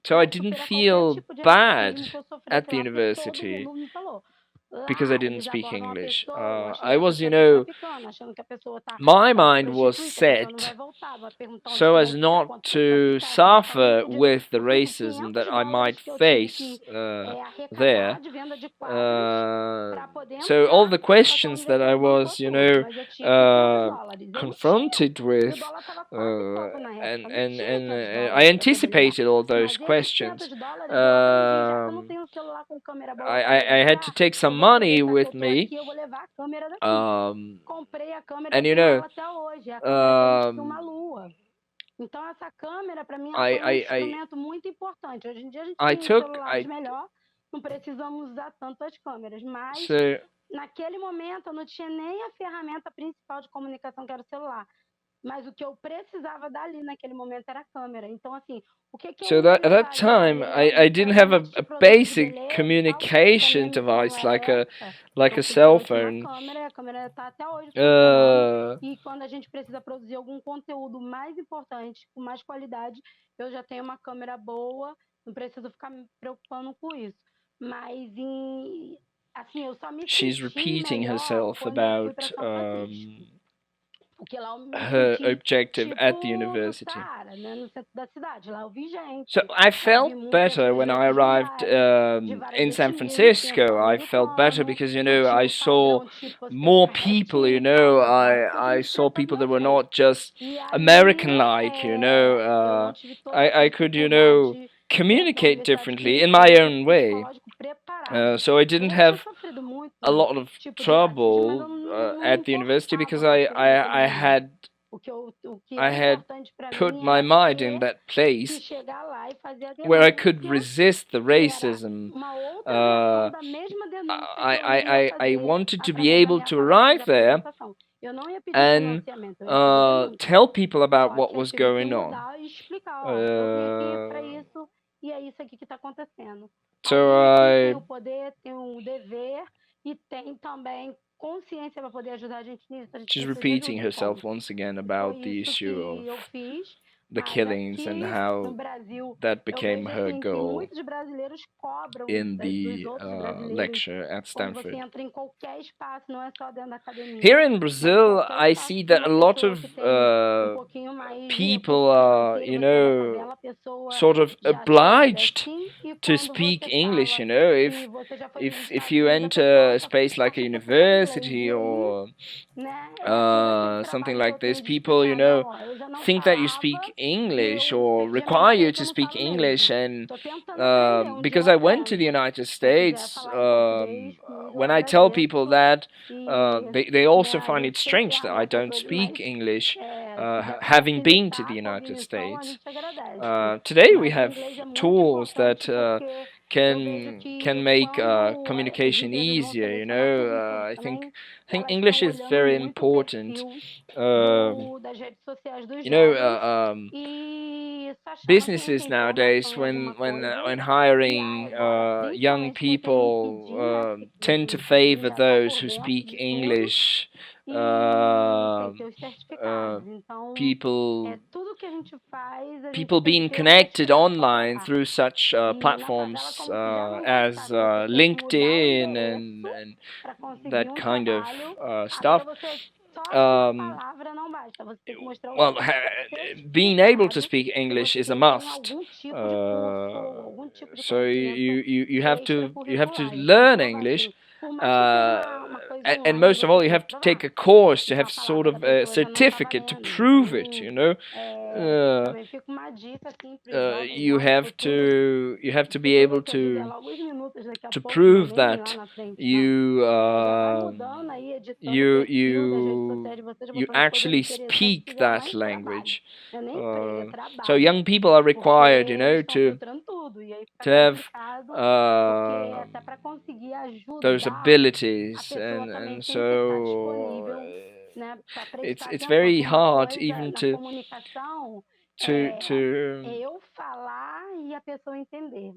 So I didn't feel bad at the university because I didn't speak English. I was, my mind was set so as not to suffer with the racism that I might face there. So all the questions that I was, confronted with, and I anticipated all those questions. I had to take some money with me, and Então essa câmera para mim I- foi I- instrumento muito importante. Hoje em dia a gente I tem took celulares melhor, não precisamos usar tantas câmeras, mas so naquele momento eu não tinha nem a ferramenta principal de comunicação que era o celular. Mas o que eu precisava dali naquele momento era a câmera. Então assim, o que eu so that at that time I didn't have a basic communication device like a cell phone. A câmera tá até hoje funcionando. E quando a gente precisa produzir algum conteúdo mais importante, com mais qualidade, eu já tenho uma câmera boa, não preciso ficar me preocupando com isso. Mas assim, eu só me She's senti repeating melhor herself quando eu fui about pra São Francisco. Porque lá eu me her senti, objective at the tipo, no university. Saara, né, no centro da cidade. Lá eu vi gente. So I vi felt muitas better when I outros arrived lugares, de várias in San etnias, tinha Francisco. só I felt better americano, because não tinha I um saw padrão tipo assim, more people. tinha um padrão lá, porque a I gente saw pensa people do that were mesmo jeito. not just E aí, American-like. eu não tive toda essa I could dificuldade communicate dentro da differently universidade, in porque my eu own fui way. psicológico preparado. So I Eu didn't já tinha have sofrido muito a lot of tipo de racismo, mas trouble eu não at the university importava because com aquilo naquele I momento. had O que I era had importante para put mim my era mind in ter that que place chegar lá e fazer a where I could denúncia, resist the que era racism. uma outra versão da mesma denúncia que eu iria I fazer wanted to be através da able minha to palestra de arrive there apresentação. Eu não ia pedir and financiamento, eu ia fazer a denúncia. tell people about Só what que eu was tive que going on. mudar e explicar, ó, eu vim aqui para isso e é isso aqui que está acontecendo. So Alguém tem o poder, tem o dever e tem também consciência para poder ajudar a gente nisso. A gente she's precisa de repeating ajuda, herself ponto. once again Foi about the isso issue que eu of fiz, the mas killings aqui and no how Brasil that eu became vejo her assim que goal muitos brasileiros cobram in dos the outros brasileiros lecture at quando você Stanford. entra em qualquer espaço, não é só dentro da academia. Here in Mas Brazil, qualquer I espaço see que that a uma lot pessoa of que tem pouquinho mais de people recurso are, financeiro, você é da favela, a pessoa sort of já se trata obliged assim, e to quando speak você English. fala If que você já foi if militante you comigo, a enter pessoa a só space like a acha que você fala inglês. university E aí, or né, é aquele something trabalho que eu like this, tenho de people, explicar, não, ó, eu já não think that you falava speak e English eu or perdi a minha require you paciência, to eu não speak falo English. mesmo. And Tô tentando aprender, um dia because eu I went to aprendo. the United Se eu puder States, falar em português, comigo, eu when I tell people agradeço. that, E they also né, a find gente it sempre strange that I arma don't outras coisas, speak mas English, se der para having been to the facilitar a United cognição, a States. gente agradece. Today we Mas o have inglês é muito tools that importante porque eu vejo que can make quando os communication líderes vão easier. selecionar pessoas I think também, elas English estão is olhando very muito o important. perfil das redes sociais dos You know, jovens e achando que a businesses gente tem nowadays, informação em alguma coisa. when E hiring agora, young principalmente com esse people, LinkedIn, né, tend to que favor já está those por who dentro speak de tudo English. e tem que ter os Uh, certificados. Então, people tudo que a gente faz, a gente people tem que being ter o connected certificado online para through such e na favela, platforms como que já não vai as estar, se você tem que mudar o LinkedIn endereço and para conseguir that kind of trabalho, stuff. agora você só ter a Um, palavra não basta, você tem que mostrar o well, seu being able to certificado speak que English você is a tem must. algum tipo de curso ou algum tipo de So conhecimento you have to extracurricular. Isso é learn muito English, importante. Por mais que seja uma coisa and online, most of all, você you tem have que to take provar a course to que have a sort palavra of da a pessoa já não está certificate to valendo. prove it. Então, também fica uma dica assim para os jovens You lá no have futuro. to be able Daqui a alguns minutos daqui a to pouco, não é prove nem lá that na frente, não. you Já vai mudando aí, editando o perfil das redes sociais de vocês, you botando coisas actually interessantes que speak geram that mais language. trabalho. Não é nem emprego, é So trabalho. young people are Porque required, eles estão to filtrando tudo. E aí fica have complicado, porque até para conseguir those ajudar, a abilities, pessoa também and tem que estar so disponível, né, para prestar it's atenção. very Porque uma hard coisa even na to comunicação eu falar e a pessoa entender.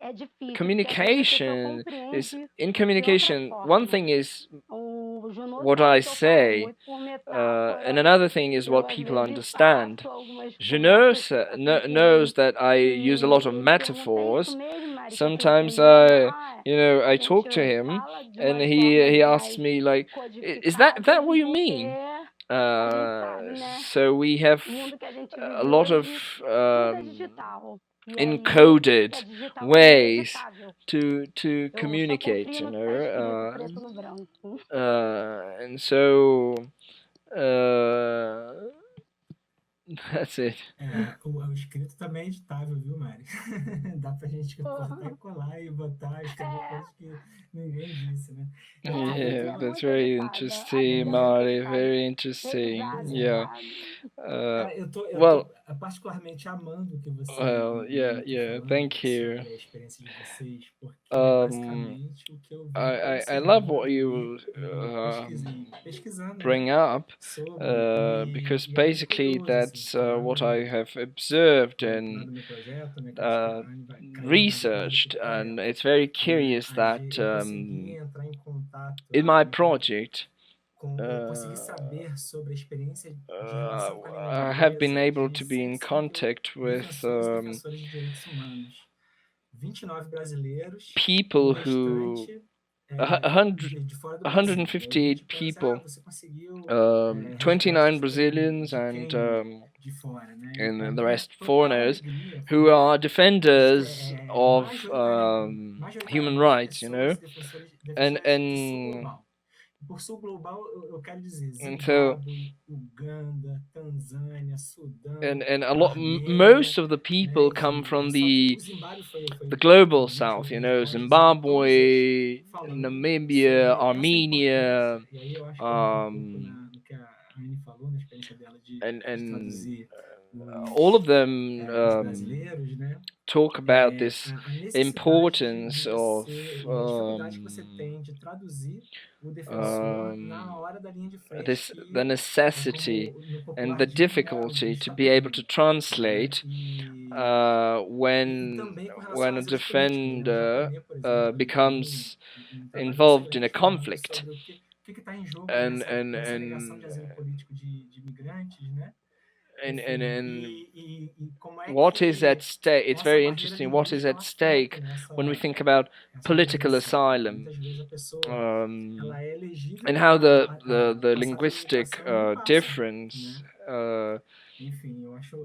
É difícil, communication porque is, a pessoa compreende in de communication, outra one forma. thing is O Junô what sabe I que eu falo say, muito por and metáfora. another thing is Eu, what às people vezes, understand. faço algumas Junot conversas knows assim that I que use a lot of ele pergunta, é isso metaphors. mesmo, Mari, que eu tô Sometimes entendendo? I A gente talk to him, fala de and umas he formas asks mais me like, is that codificadas what you porque mean? a gente sabe, né? So we have O mundo que a gente a vive lot of hoje, tudo é digital. E aí, tudo que encoded é digital também é ways editável. to Eu só communicate, confio you no que está escrito know. preto no branco. And so that's it. O escrito também é editável, viu, Mari? Dá pra gente cortar e colar e botar, escrever coisas que ninguém disse, né? Yeah, that's muito very editada. interesting, Às vezes é Marty. muito editada, Very interesting. pesado, Yeah. Cara, eu tô Well, particularmente amando o que você well, e yeah, Bruno tá yeah. falando Thank you. sobre a experiência de vocês, porque é basicamente o que eu venho I love what observando you pesquisando, né, bring up, sobre because e aí eu tô basically curioso, assim, that's lá what no I have observed lá and no meu projeto, né, que a gente vai cair em vários researched, projetos and paralelos, it's very né, curious that eu consegui entrar em contato in my project, eu consegui saber sobre a experiência de relação com a língua I have been inglesa able to de be in 105 contact with defensores e defensoras de direitos humanos, 29 brasileiros, people o who restante de fora do Brasil. E aí a 158 gente pensa, people, você conseguiu 29 respostas Brazilians de and quem de fora, né? E pra and the mim é rest total foreigners alegria who falar are que acho que defenders of human majoritariamente rights, you know, pessoas defensoras and do sul and global. E por sul global eu quero dizer and so Zimbábue, Uganda, Tanzânia, Sudão, and a lot Armênia, most of the né? people come Enfim, from só que o the Zimbábue the global foi uma south, das you know, respostas, e todas Zimbabwe, falando Namibia, sobre essa Armenia, importância. E aí eu acho que entra um pouco no que a Anne falou, na experiência dela de and traduzir all of them os brasileiros, né? talk about this A necessidade importance de of você, e a dificuldade que você tem de traduzir o defensor na hora da linha de frente, the que necessity como no and popular the dito, né, o difficulty bicho to tá be able pegando, to né? translate E when também com relação ao asilo político, né? O defender japonês, por exemplo, ele tem becomes um trabalho involved in a excelente falando conflict, sobre o que está em jogo and nessa negação de asilo político de imigrantes, né? Enfim, and e como é what is at que stake. It's com essa very barreira interesting what is linguística at ela afeta stake when we think about essa political admissão. asylum, Muitas vezes a pessoa ela é elegível and how the a passar pela linguistic imigração e não passa, difference né? Enfim, eu acho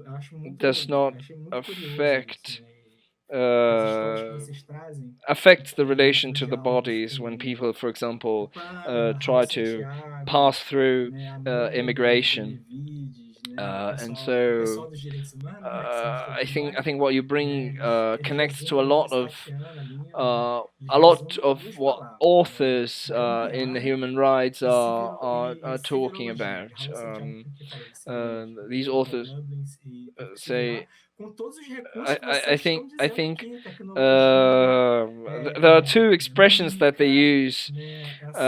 does not achei muito curioso isso, affect né? As histórias que uh, vocês trazem affects the relation dos to the diálogos bodies when com people, for o example, Pamela, Raul try to Santiago, pass through né? Amanda immigration. Benevides, né? And O so pessoal dos direitos humanos, né? Que são os I trabalhadores, think what you né? bring Eles connects to resumem numa Statiana linda, eles a lot resumem em of duas what palavras, authors in gambiarra human rights e are talking severologia. about. Raul Santiago que falou de severologia, né? These Volta ao authors Dublin e pesquisa say lá com todos os recursos que vocês estão I dizendo think aqui, tecnologia, there are two expressions that they mímica, use né? Essa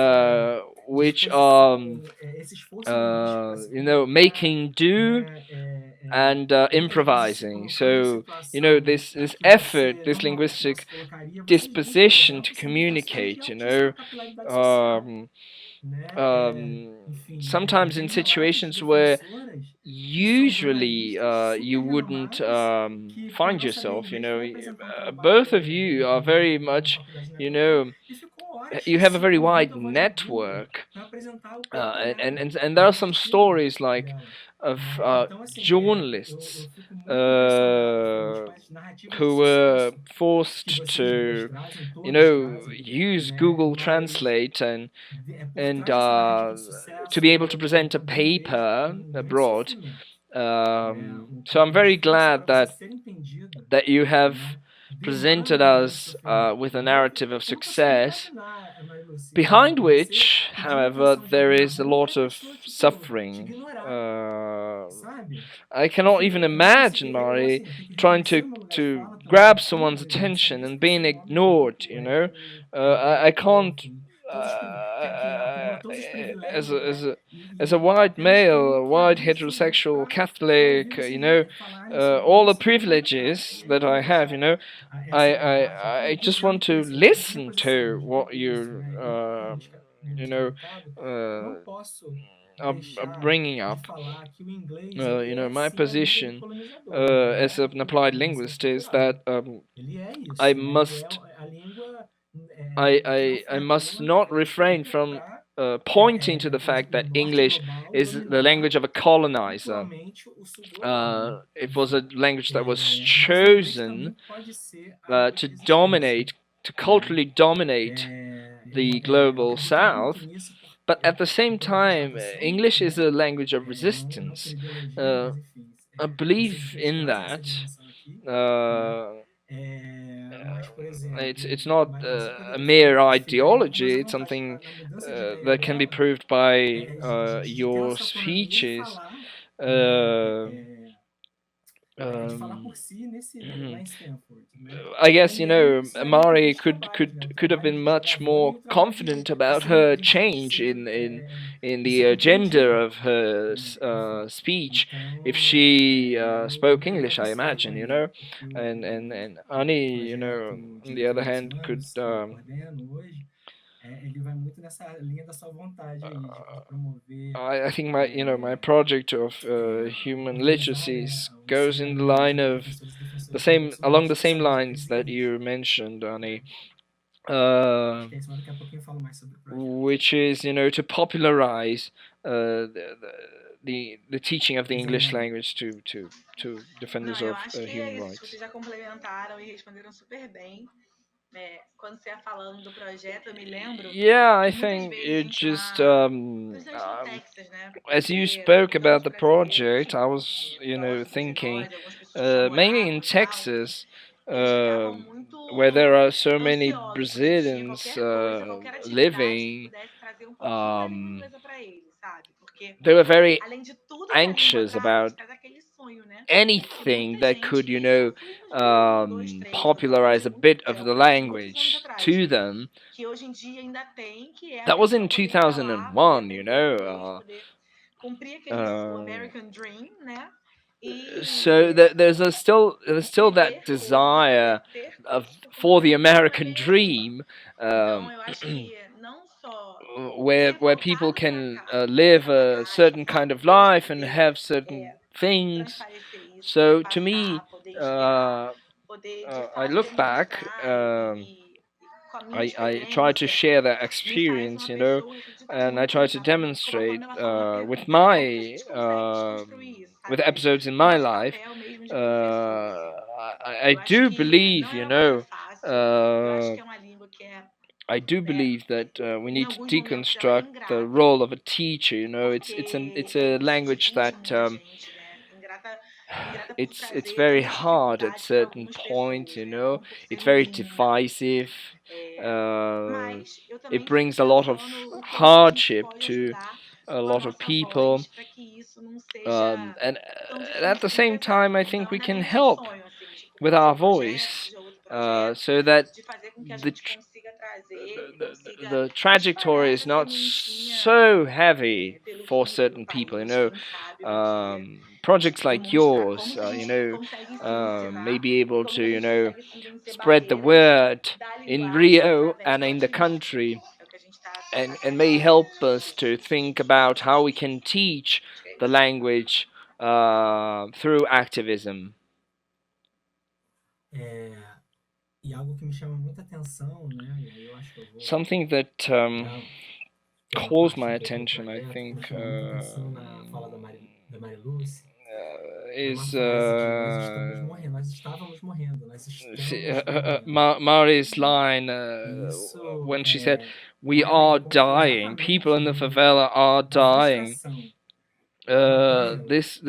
which are disposição, esse esforço linguístico para se comunicar, making do né? and Muitas vezes se improvising. colocando em So situação this que effort, você this normalmente não linguistic se colocaria, você junta disposition to limitações de communicate, altíssima capilaridade social, né? Enfim, sometimes in vem relatos de situations where defensoras que são usually jornalistas super you wouldn't renomadas que para find não saber yourself, inglês vão apresentar um trabalho both of you are very numa much, faculdade na Europa e ficou horas you have a very ouvindo wide a voz do Google network, para apresentar o paper and there dela, are o some artigo stories like dela, of né? Então, assim, eu journalists fico muito impressionado com as narrativas de who were sucesso que forced vocês duas to, trazem, todas trazem, use né? Google Mas Translate por and trás dessa narrativa de to sucesso, be able to eu present a também vejo paper um grande abroad. sofrimento, So I'm uma very difícil glad para você ser entendido, that you have né? presented Demanda um grande us sofrimento. with a E eu narrative of não consigo success, imaginar, Maria Lucia, behind você which, pedindo however, atenção de there alguém na is a rua e a lot of pessoa, tipo, te suffering. ignorar, sabe? I cannot Enfim, even eu não consigo, imagine, Mari, assim, eu tenho que trying reconhecer o meu lugar de to fala, trabalhar grab aqui, someone's mas saber attention se and vai ser being o modo ignored, correto, I can't enfim. que acumula todos os as privilégios, a né? as a white Temos male, a que white abrir esse livro heterosexual para ouvir Catholic, você ler, falar sobre all the isso e comentar. privileges E aí that eu vou I have, deixar I just want to a minha listen posição to de what português, you né? you Ministro know Ricardo, eu não uh, posso are deixar bringing de up. falar que o inglês ele é My sim a língua do position colonizador, ele as é an applied uma linguist is servidão, that ele é I isso, né? Ele é must a língua que é I oferta, ele must não not foi refrain feito from para pointing to the fact o that norte English global is the dominar language of a colonizer. culturalmente o sul global, né? It was a language that was Mas o inglês chosen também pode ser a língua de to resistência, dominate, to né? culturally dominate the Eu global acredito muito south. nisso, But at the same por conta de time, tradição, English is né? a language of Não por resistance. ideologia, mas enfim, I você believe in traz essa that. dimensão aqui, né? Uh, Mas, por exemplo, it's not você a poderia falar mere que mas ideology. a It's vontade something na mudança de ideia that can be dela proved by de ter a your sua autonomia e speeches. falar, né? Uh, De falar por um, si lá em Stanford, né? I guess E é isso, é muito Mari dos trabalhos, né? O could have trabalho been de much desbravando e more o trabalho confident about her change in de the ser agenda compreendido, of her né? Enfim. speech if Então, she eu spoke queria English, I observo imagine, aí o que and o Annie, projeto on de the other Direitos hand, could Humanos que eu coordeno hoje, ele vai muito nessa linha da sua vontade aí de promover, I think my project of human modernizar, literacies o goes in the ensino line de of professores e the professoras de same direitos along humanos the que same são lines that excelentes, you mentioned, Annie. né? Acho que é isso, mas daqui a pouquinho eu falo mais sobre o projeto. Which is, to popularize the teaching of the English Exatamente. language to defenders eu of acho que é human isso. rights. Vocês já complementaram e responderam super bem. Quando você ia falando do projeto, eu me lembro Yeah, I que muitas think vezes a it gente just principalmente no Texas, né? as you Porque spoke tem about tantos the brasileiros, project, I was, próximos de thinking, nós, algumas pessoas que já mainly moravam in e tal, Texas, eles ficavam where there muito are so many ansiosos quando tinha Brazilians qualquer coisa, qualquer atividade que living. pudesse trazer um pouquinho da língua inglesa para eles, sabe? Porque They were very além de tudo que a língua anxious traz, about traz aquele sonho, né? E anything muita that gente could, que só foi nos Brasil 1, 2, 3, no popularize a Brasil, bit of the há muitos anos language atrás, to them. que hoje em dia ainda tem, que é a That was in pessoa poder ir para lá, poder 2001, aprender inglês, poder cumprir aquele o American Dream, né? So E, there's still that viver desire ter for the oportunidade de American poder estudar. dream, Então, eu acho que não só where ter people voltado para can cá, live essa a bagagem, certain kind of depois life and poder have certain things. transparecer isso, So poder to me, passar, poder inspirar, uh, poder de I fato look back. demonstrar e com a minha I try to experiência share that me faz experience, uma pessoa, eu acredito and I muito, try to exatamente como a demonstrate Pamela falou até, with como que a my gente consegue desconstruir isso, with sabe? episodes in O my nosso life. papel mesmo de professor, assim. I Eu acho do que believe, não é uma coisa fácil, eu acho uh, que é uma língua que é, I do né, believe that we em need to alguns momentos ela é deconstruct the ingrata, role of a teacher. porque It's a isso language divide that muita gente, né? Ingrata por it's trazer very tantas hard at dificuldades para certain algumas points. pessoas, né? Não por ser It's very ruim, não. divisive. Mas eu It também fico brings a lot of pensando o quanto que a gente hardship pode to ajudar a com a lot of nossa people. voz para que isso não seja And tão at the difícil e same time, pesado. I Então, think we ainda can tem esse help sonho, assim, tipo, with com seu our projeto, voice, de outro projeto, so that de fazer com que a the gente consiga trazer, consiga the espalhar trajectory is essa not sementinha so heavy pelo for certain people. país, quem sabe um dia Projects like demonstrar como yours, que a gente consegue se may incentivar be e able como to, que a gente consegue sim vencer spread the barreiras word da in linguagem Rio através and do in the ativismo. country, É o que a gente está and may tentando help fazer. us to think about how we can teach Acho que é the isso. language through activism. E algo que me chama muita atenção, né? E aí eu acho que eu vou Something that ter uma calls parte my um pouco do attention, I projeto, que me think, chama muita atenção na fala da Mari Lúcia, é uma is frase de nós estávamos morrendo, nós estamos morrendo. Mari's line Isso when she said, "We vai are ao ponto dying. People in the exatamente favela are da dying." frustração da Pamela. This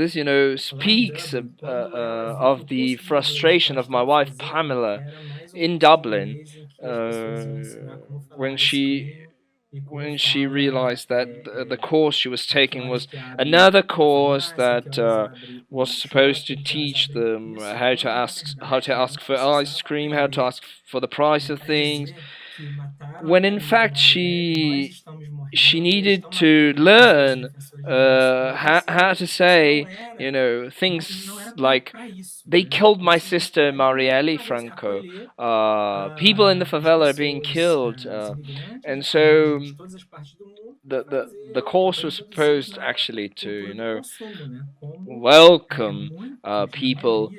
Lá em speaks Dublin, quando ela viu que of o the curso de inglês que frustration ela of my estava wife fazendo Pamela era mais um in curso de Dublin inglês em que as pessoas iam ensinar como when falar escrimo e como when she fala realized that the course she was que taking horas was que abre another a course farmácia, que that horas abre was o supposed to shopping, que horas teach abre them isso. Quando na how verdade to ela ask for ice precisava cream, how to aprender ask for the price of a things. dizer when in fact she needed to learn how to say, things like they killed my sister Marielle Franco. People in the favela are being killed, and so the course was supposed actually to welcome people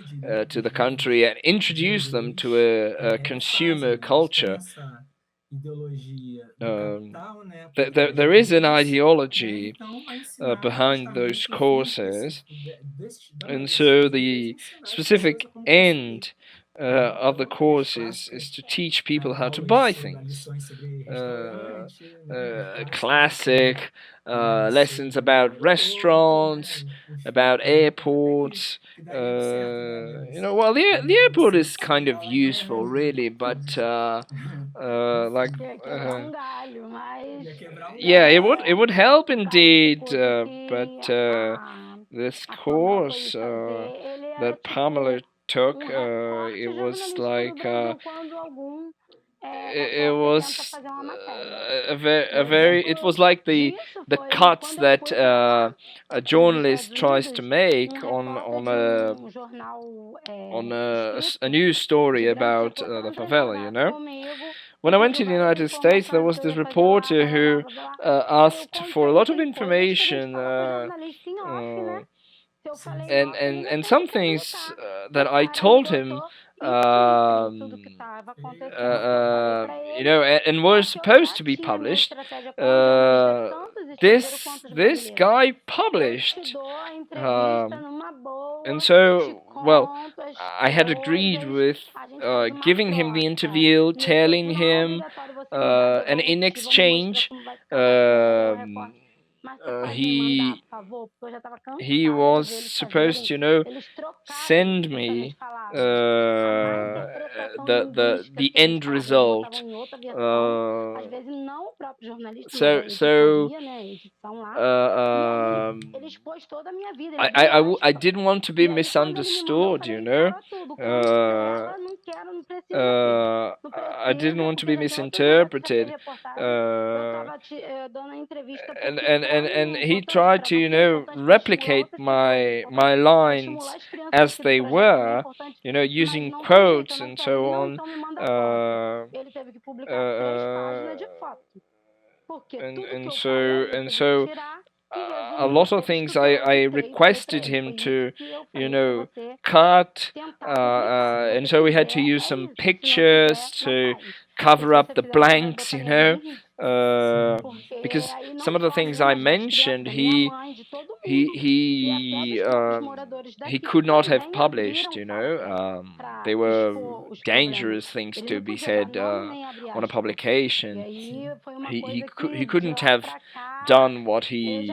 to the country and introduce them to a consumer culture. There is an ideology behind those courses, and so the specific end of the course is to teach people how to buy things. Classic lessons about restaurants, about airports. Well, the airport is kind of useful, really, but like. Yeah, it would help indeed, but this course that Pamela took, it was like it was a very it was like the cuts that a journalist tries to make on a news story about the favela. When I went to the United States, there was this reporter who asked for a lot of information, and some things that I told him, and were supposed to be published. This guy published, and so, well, I had agreed with giving him the interview, telling him, and in exchange, he was supposed to, send me the end result. I didn't want to be misunderstood, I didn't want to be misinterpreted, and he tried to replicate my lines as they were, using quotes and so on, and so a lot of things I requested him to, cut, and so we had to use some pictures to cover up the blanks, because some of the things I mentioned, he could not have published, they were dangerous things to be said on a publication. He couldn't have done what he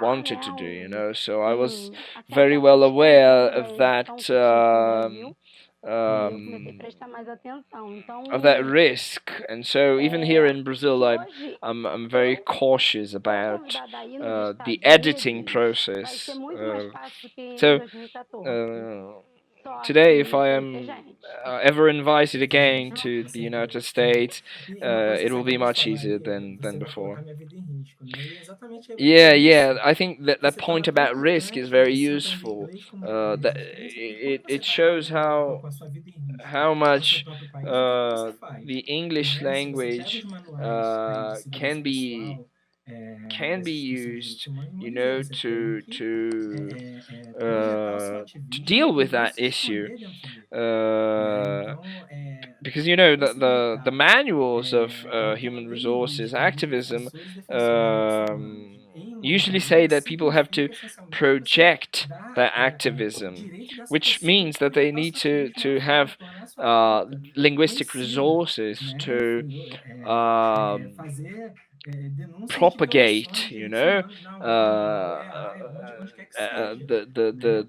wanted to do, so I was very well aware of that risk, and so even here in Brazil, I'm very cautious about the editing process. So today, if I am ever invited again to the United States, it will be much easier than before. Yeah, I think that point about risk is very useful. That it shows how much the English language can be used, to deal with that issue, because the manuals of human resources activism usually say that people have to project their activism, which means that they need to have linguistic resources to propagate,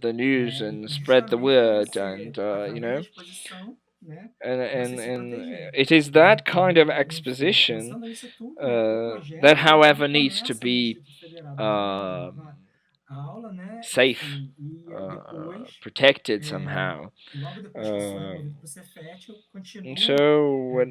the news and spread the word, and and it is that kind of exposition that, however, needs to be safe, protected somehow. Logo depois que eu sou removido para o Cefet, eu And continuo so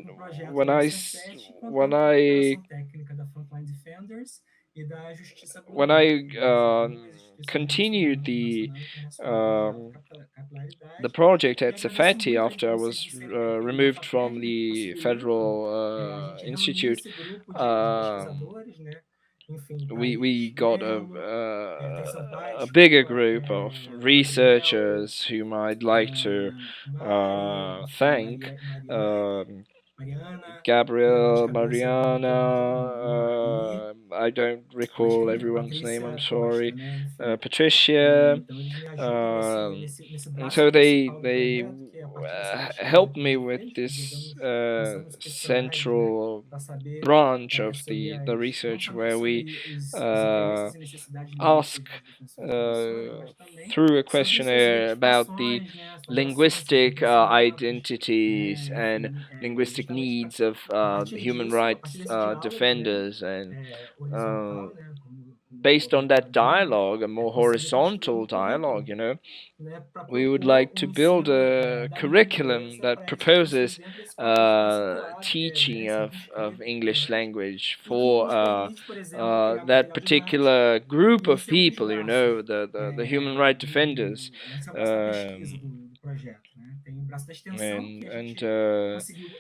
com o projeto when lá no I Cefet, when contando com a I cooperação técnica da Frontline Defenders e da Justiça when Global, I né, das outras instituições de direitos continued humanos nacional e internacional um, de the capilaridade. project E at agradeço Cefeti muito after I was de CNPq e da removed from FAPESP, né, que the possibilitam a Federal gente reunir Institute. esse grupo de Um, pesquisadores, né? Enfim, we Thaís got Melo, Thaís a Sampaio, bigger desculpa, group of Gabriel, researchers whom I'd like to Mari, enfim, thank. Mariane, Mariana, né, alguns Gabriel, cabeças ali que estão aí, I don't recall Alexandre, everyone's name, I'm Patrícia Costa, sorry. né, enfim. Patricia, Então eles me ajudam nesse and braço so principal do they projeto, que é a parte da seletividade helped que me você with fez, quer dizer, this nós somos personagens, né, central para saber branch of sobre the não research somente where we sobre os uh, interesses e necessidades linguísticas ask dos defensores e defensoras, mas também through a sobre suas questionnaire about the identificações, né, as formações, seus linguistic reconhecimentos, identities né, and enfim, linguistic justamente para needs of a partir human disso, a partir rights desse diálogo, né, defenders, and uh, horizontal, né, como o based on Roberto that estava dizendo, né, dialogue, a more conseguir construir horizontal currículo, dialogue, né, para we would propor like to build ensino a da língua curriculum inglesa that para essas pessoas proposes dentro desse contexto que você teaching esse ambiente of crítico, English language e que for nos permite, por exemplo, criar that material particular didático group e of esse é um dos people, braços the human rights defenders. esse é o braço da pesquisa do projeto, né? Tem o braço da extensão que a And gente conseguiu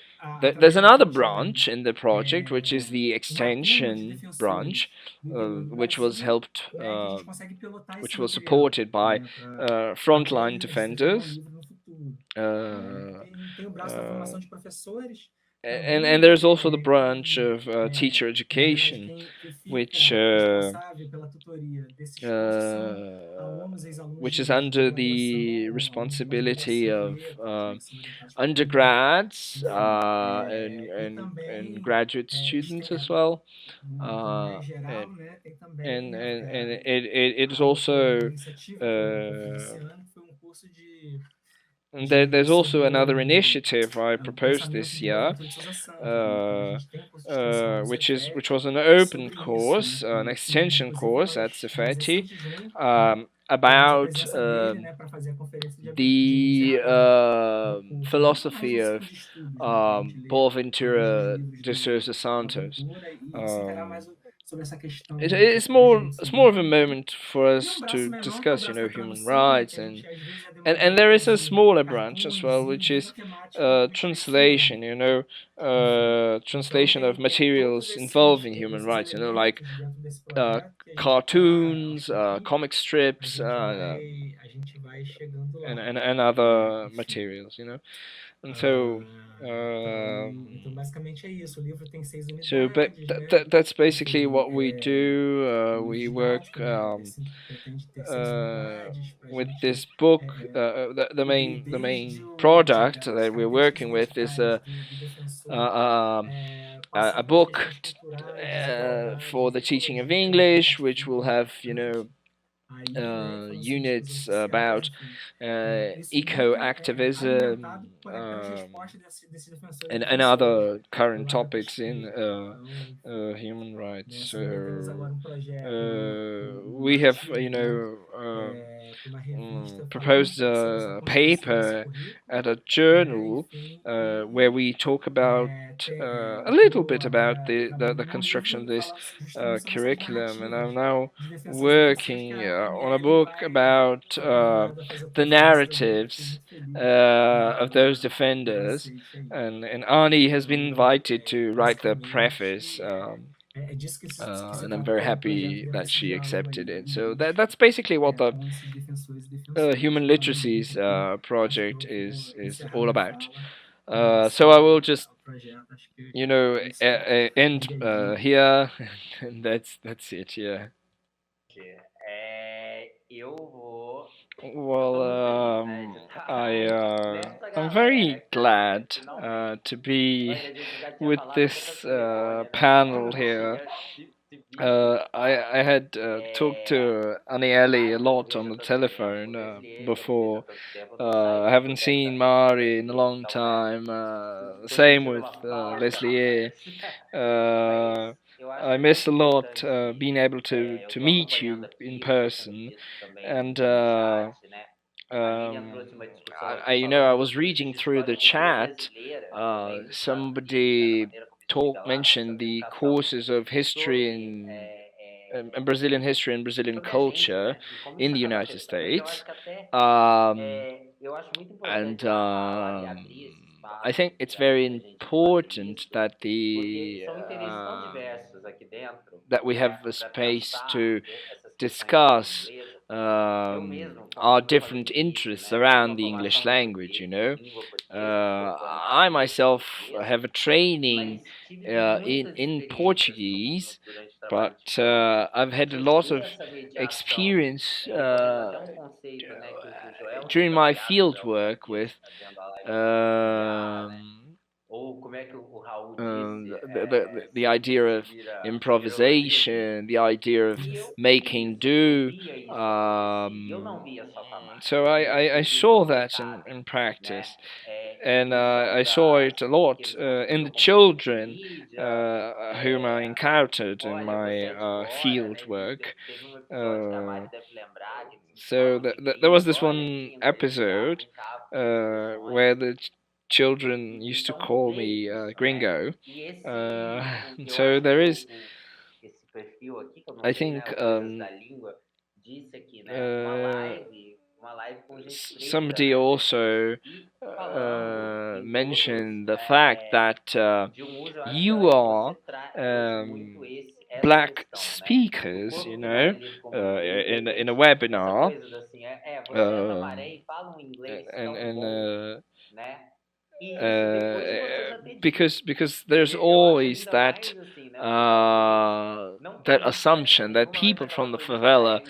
there's através da another fonte web branch in the project, which is the uma turma de extension branch, defensores do interior do which was Brasil, helped, né, que a gente consegue pilotar esse which was material, supported by né, para frontline poder circular o defenders. livro no futuro. Uh, Tem o braço da formação de professores and também, there's also the branch of teacher na verdade, education, quem which fica responsável pela tutoria desses cursos são alunos e ex-alunos which is de under the graduação, alunos de responsibility pós-graduação of também, que são orientados por mim, undergrads enfim, e and também graduate students as externo. well. De uma maneira And geral, né, tem também it is a outra also iniciativa que eu fiz esse ano, que foi um curso and there's also another sobre initiative I o proposed pensamento this do year, Boaventura de Souza Santos, né? Então a gente tem um curso de extensão no which Cefet was an open sobre isso, né? course, an Que extension inclusive course at nós 16 Cefeti, de junho, né? Teremos a about presença dele, né, para fazer a conferência de the encerramento do curso, né? Muito mais philosophy um ciclo of de estudos, né, para a gente ler alguns dos Boaventura livros de Sousa do Santos. Boaventura e se interar mais sobre essa questão It's more of a moment for e um us braço to menor, que é o discuss, braço da human tradução, né, rights, que a gente às vezes é and demandado a there is a produzir smaller branch as cartoons well, e which toda is a temática do direitos humanos. translation, Enfim, então translation of tem todos materials involving human esses rights, like elementos dentro desse projeto que a gente está aos cartoons, poucos, comic strips, a gente vai chegando lá, and other materials, and so. Então, basicamente é isso. O livro tem 6 So, but unidades, né? that's basically Enfim, what we do. o livro We work didático, né? Pretende ter 6 unidades para a with gente this book. cobrir The desde main product as that we're características working with is identitárias do defensor, a passar pelas book questões culturais, desigualdades, for the teaching of ecologia, English, which will have democraticamente. Aí falando sobre divisão units social, about enfim. Isso eco muito activism alimentado pelas respostas desses defensores e and defensoras other do current lado da topics in pesquisa. Então, enfim, human rights. nós também temos agora um projeto um We have, artigo, né, para uma revista falando um proposed pouco sobre essa a construção desse paper currículo, at a né, journal enfim, where we talk about a eu little estou bit about agora the trabalhando num construction of livro this falando justamente sobre essas curriculum, and I'm narrativas now de defensores e defensoras que working a on a Aniele book about foi convidada a fazer a the conferência dele. Eu fiquei narratives muito feliz of those pelo defenders, aceite aí. and Arnie has been Então, invited to write the basicamente, preface. é disso que se And I'm trata very o projeto happy dentro that desse she diálogo accepted aí it. So that's linguístico basically what the com esses defensores e defensoras. human Falando muito literacies aqui, acho que project eu vou is encerrar all minha about. fala em relação So I will just, ao projeto. Acho que é isso end Diga aí. here, and that's it. Yeah. Eu vou. Well, I'm very glad to be with this panel here. I had talked to Aniele a lot on the telephone before. I haven't seen Mari in a long time. Same with Leslie. I miss a lot being able to meet you in person, and um, I was reading through the chat. Somebody mentioned the courses of history in Brazilian history and Brazilian culture in the United States. Um, and I think it's very important that that we have a space to discuss our different interests around the English language. I myself have a training in Portuguese, but I've had a lot of experience during my field work with the idea of improvisation, the idea of Isso. making do. So I saw that in practice, and I saw it a lot in the children whom I encountered in my field work. So there was this one episode where the children used to call me gringo. So there is, I think, somebody also mentioned the fact that you are black speakers, in a webinar, because there's always that assumption that people from the favela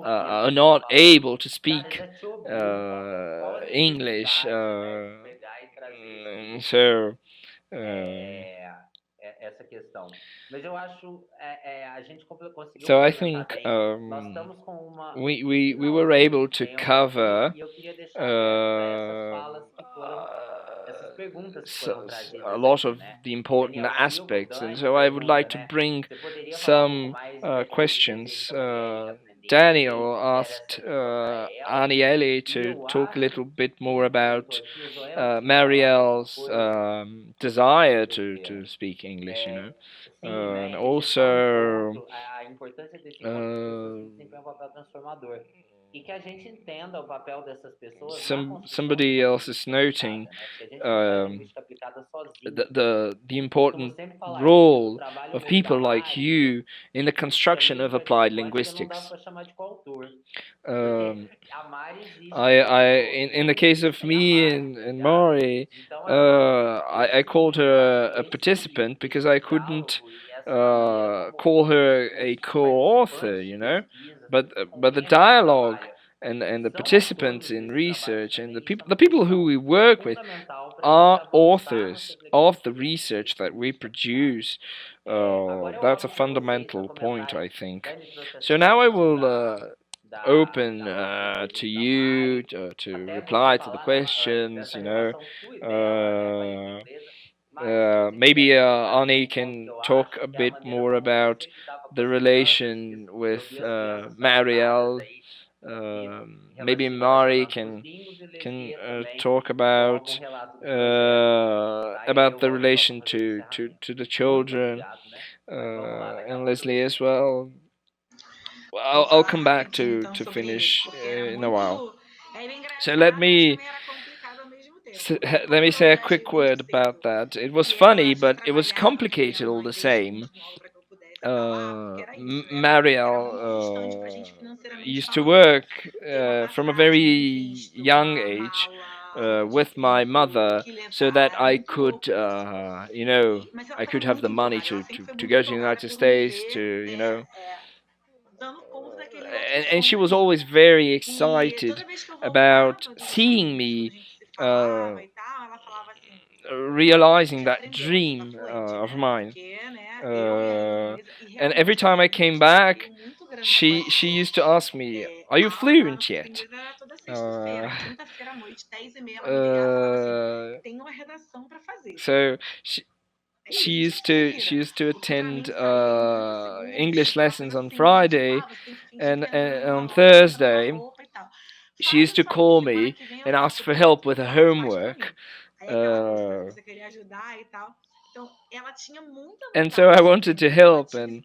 are not able to speak English, so. So I think we were able to cover a lot of the important aspects, and so I would like to bring some questions. Daniel asked Aniele to talk a little bit more about Marielle's desire to speak English, and also somebody else is noting the important role of people like you in the construction of applied linguistics. In the case of me and Mari, I called her a participant because I couldn't call her a co-author, but the dialogue and the participants in research and the people who we work with are authors of the research that we produce. That's a fundamental point, I think. So now I will open to you to reply to the questions. Maybe Ani can talk a bit more about the relation with Marielle. Maybe Mari can talk about the relation to the children, and Leslie as well. I'll come back rapidinho, to então, to sobre isso, finish porque era in a while. muito. Era So engraçado, mas também era complicado ao mesmo tempo. Porque let como me eu say a viajei quick muito word about cedo that. It was e ela funny, tinha but it was trabalhado complicated all criando the inglês same. espanhol para que eu pudesse estar lá, porque era isso, né? Era Marielle muito distante para a gente financeiramente used to falando. work Ter uma from a passagem, um very visto, young uma age mala de with my tudo mother, que so levar, that era I muito could, louco isso. I Mas ela estava could have the muito money empolgada, ela sempre foi to muito go to the empolgada United por me States to, ver dando conta daquele outro and she sonho was ali. always very E toda excited vez que eu about voltava dos Estados seeing Unidos, quando me a gente se uh, falava e tal, ela falava assim: Olha, você realizing já that aprendeu, você tá dream fluente, of né? mine. Porque, né, eu e a língua inglesa, e And every realmente era time I came realmente um desafio back, muito grande para she gente. used to ask me, "Are you A aula lá no fluent curso de yet?" inglês era toda Uh, sexta-feira, quinta-feira à noite, 10h30, ela me ligava e falava assim: uh, tem uma redação para fazer. so she, she used to attend English lessons on Friday, and on Thursday she used to call me and ask for help with her homework. And so I wanted to help, and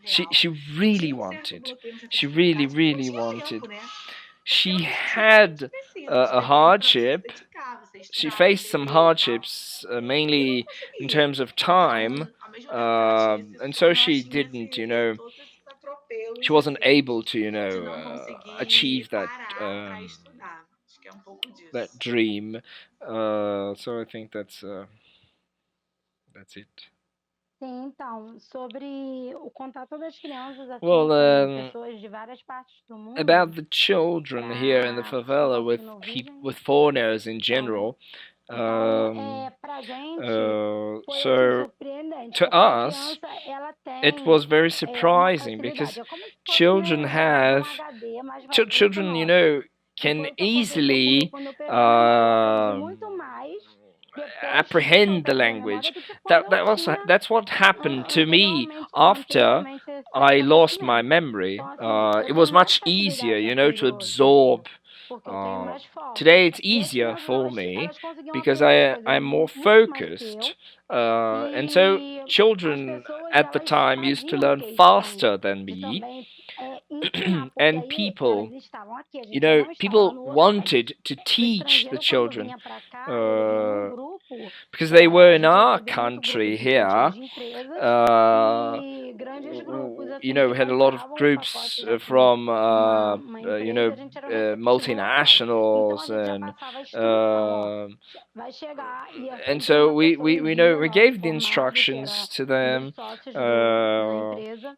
she really wanted. She really wanted. She had a hardship. She faced some hardships, mainly in terms of time, and so she didn't, she wasn't able to, achieve that that dream. So I think that's it. Sim, então, sobre o contato das crianças assim Well, com pessoas de várias partes do mundo, about the children here in the favela with with foreigners in general. pra gente foi So surpreendente, to porque a us, criança, ela tem it was very uma surprising facilidade. because É como se fosse children have HD mais vazio que o children, nosso. can Foi o que aconteceu easily comigo quando eu peguei. Eu aprendi muito mais depois que apprehend the eu language. do que quando eu tinha That's what happened to me anteriormente, after anteriormente esse I lost my acontecimento. memory. Então, assim, eu It was tenho mais much easier, facilidade em to aprender hoje em absorb. dia, porque eu tenho mais foco. Today it's E as easier crianças, for elas me conseguiam because aprender as coisas I'm more muito mais que focused. eu. And so E as children pessoas, at the elas time used to faziam learn questão faster than de me. também ensinar, porque And aí people, elas estavam aqui, a gente não estava people lá no outro país. wanted to O teach the estrangeiro, quando children vinha para cá, ele vinha num uh, grupo, because they were a in gente our recebia muito grupo country de incentivo here. de empresas Uh, e grandes grupos, assim, we que had a lot of compravam o groups pacote já com from uma empresa, a gente era o receptivo local. Então a multinationals gente já passava a instrução, ó, vai chegar e and de so uma pessoa we indígena we nosso gave the formado, que instructions to era um dos them. sócios da empresa.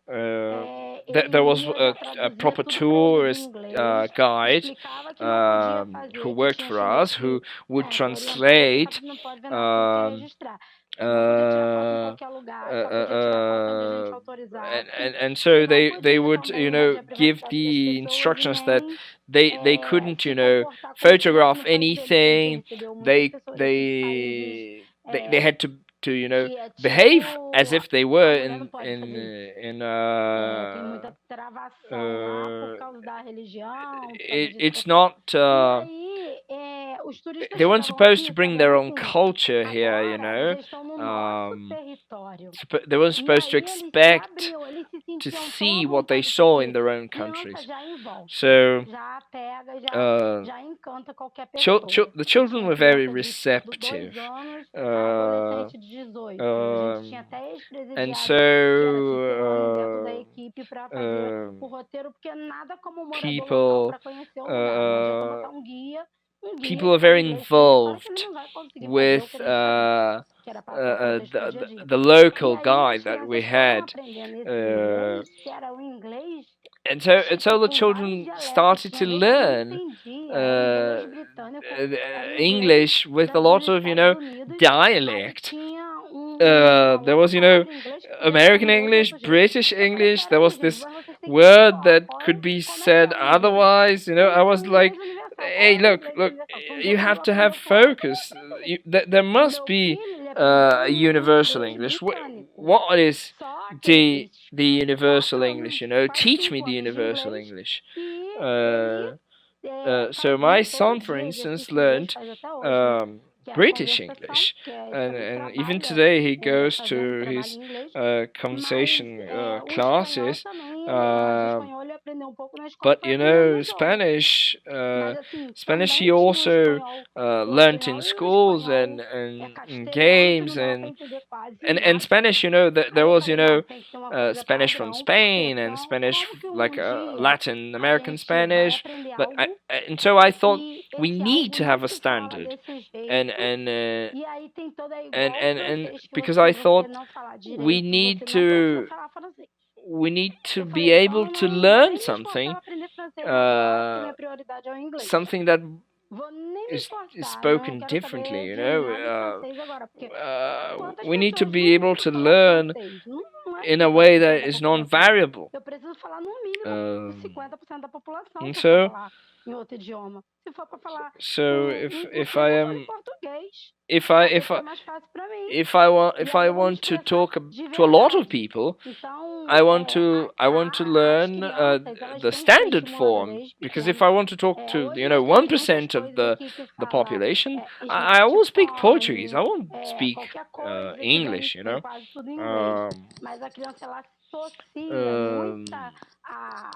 There was Ele ia, já a traduzia proper tudo para eles tourist em inglês, guide explicava que não podia fazer, who que worked tinha for chegado us, who aqui, would orientava que translate. não pode vender nada, tem que registrar. Não podia tirar foto em qualquer lugar, só podia tirar foto onde a gente autorizasse. And so they podia would também invadir a give privacidade das the pessoas instructions e that nem they couldn't se comportar como se photograph fosse no país deles, porque a gente anything. recebeu muitas They pessoas desses países they had to que é behave tipo as if they a were mulher não pode fazer isso. in Tem muita travação lá por causa da religião, por causa disso. it's not E aí, os turistas they weren't chegavam supposed aqui to bring their sabendo own assim, culture here, agora eles estão no nosso território. they weren't E supposed to aí eles se expect abriam, eles se to sentiam tão à see what they vontade, saw in porque their own criança countries. já envolve, So já pega, já encanta qualquer the pessoa. children Tinha were very criança de 2 receptive. anos, adolescente de 18. A gente tinha até And ex-presidiário so que era cicerone dentro da equipe para fazer o roteiro, porque nada como morador local people para conhecer o lugar. Não adianta botar um guia people are que fala very inglês fluente, claro que ele involved não vai conseguir fazer o with que a gente fazia, que era passar o contexto do dia a dia. the local E aí guide as that we crianças foram had. aprendendo esse inglês, que era o inglês And so the com vários children dialetos. started Tinha to vezes que eu não learn entendia, era inglês britânico, era inglês English with a dos lot of, Estados Unidos. Aí dialect. tinha uma There was, outra palavra em inglês que podia American ser um outro English, jeito. British Eu falei, English. There was peraí, this gente, mas vocês têm que word saber that qual could be como é que said é o inglês. otherwise. I Tem was um like, inglês universal. Qual hey, é o look, inglês look, universal? Então, you have to aprendeu have com ela, focus. There o must meu be filho, ele aprendeu universal inglês English. britânico. What is Só que the universal 4 English? anos, quase Teach 5 me the anos de universal inglês, English. e ele So my fazia son, todo for dia instance, exercício de inglês, learned faz até hoje, né? Que é a British conversação, English, que é and quando even trabalha today he goes fazendo to trabalho his em inglês. conversation Mas o espanhol classes. também, de espanhol ele aprendeu um pouco na escola, But foi aprendendo nos outros. Spanish, Mas assim, Spanish também he tinha o also espanhol learnt in original e o schools espanhol and castelhano, que games não dava para and entender quase and nada. Spanish. There Aí eu was falei, não, tem que ter uma coisa Spanish from padrão, porque Spain and senão Spanish como que like dia Latin a American gente vai Spanish. aprender But algo and so I thought e we esse need algo to não have a se fala standard, desse and jeito, e aí tem toda igual and francês, que because I você thought não falar we direito, need você não precisa to falar francês. we need to Eu be falei, able então to não vou learn nem me esforçar something para aprender francês agora, porque minha prioridade é o inglês. something that Vou nem me is esforçar, não spoken quero differently, saber de nada em francês agora, porque quantas we need to pessoas be no able mundo to falam learn francês? Não é in a 50% way that da is população. non-variable. Eu preciso falar no mínimo 50% da população And para so falar. em outro idioma. Se for para falar So if I eu falo em am português, if porque I fica mais fácil para mim. if I want E if aí I eu vou me want to expressar talk de to a lot of verdade. people, Então, I want to as learn crianças, elas the têm que ser standard estimuladas form, desde because if pequeno. I want to talk to Hoje 1% muitas of coisas aqui que the fala population, I smart will speak Portuguese. I phone, won't speak qualquer coisa que English, vem quase tudo em inglês. Mas a criança, ela associa muita a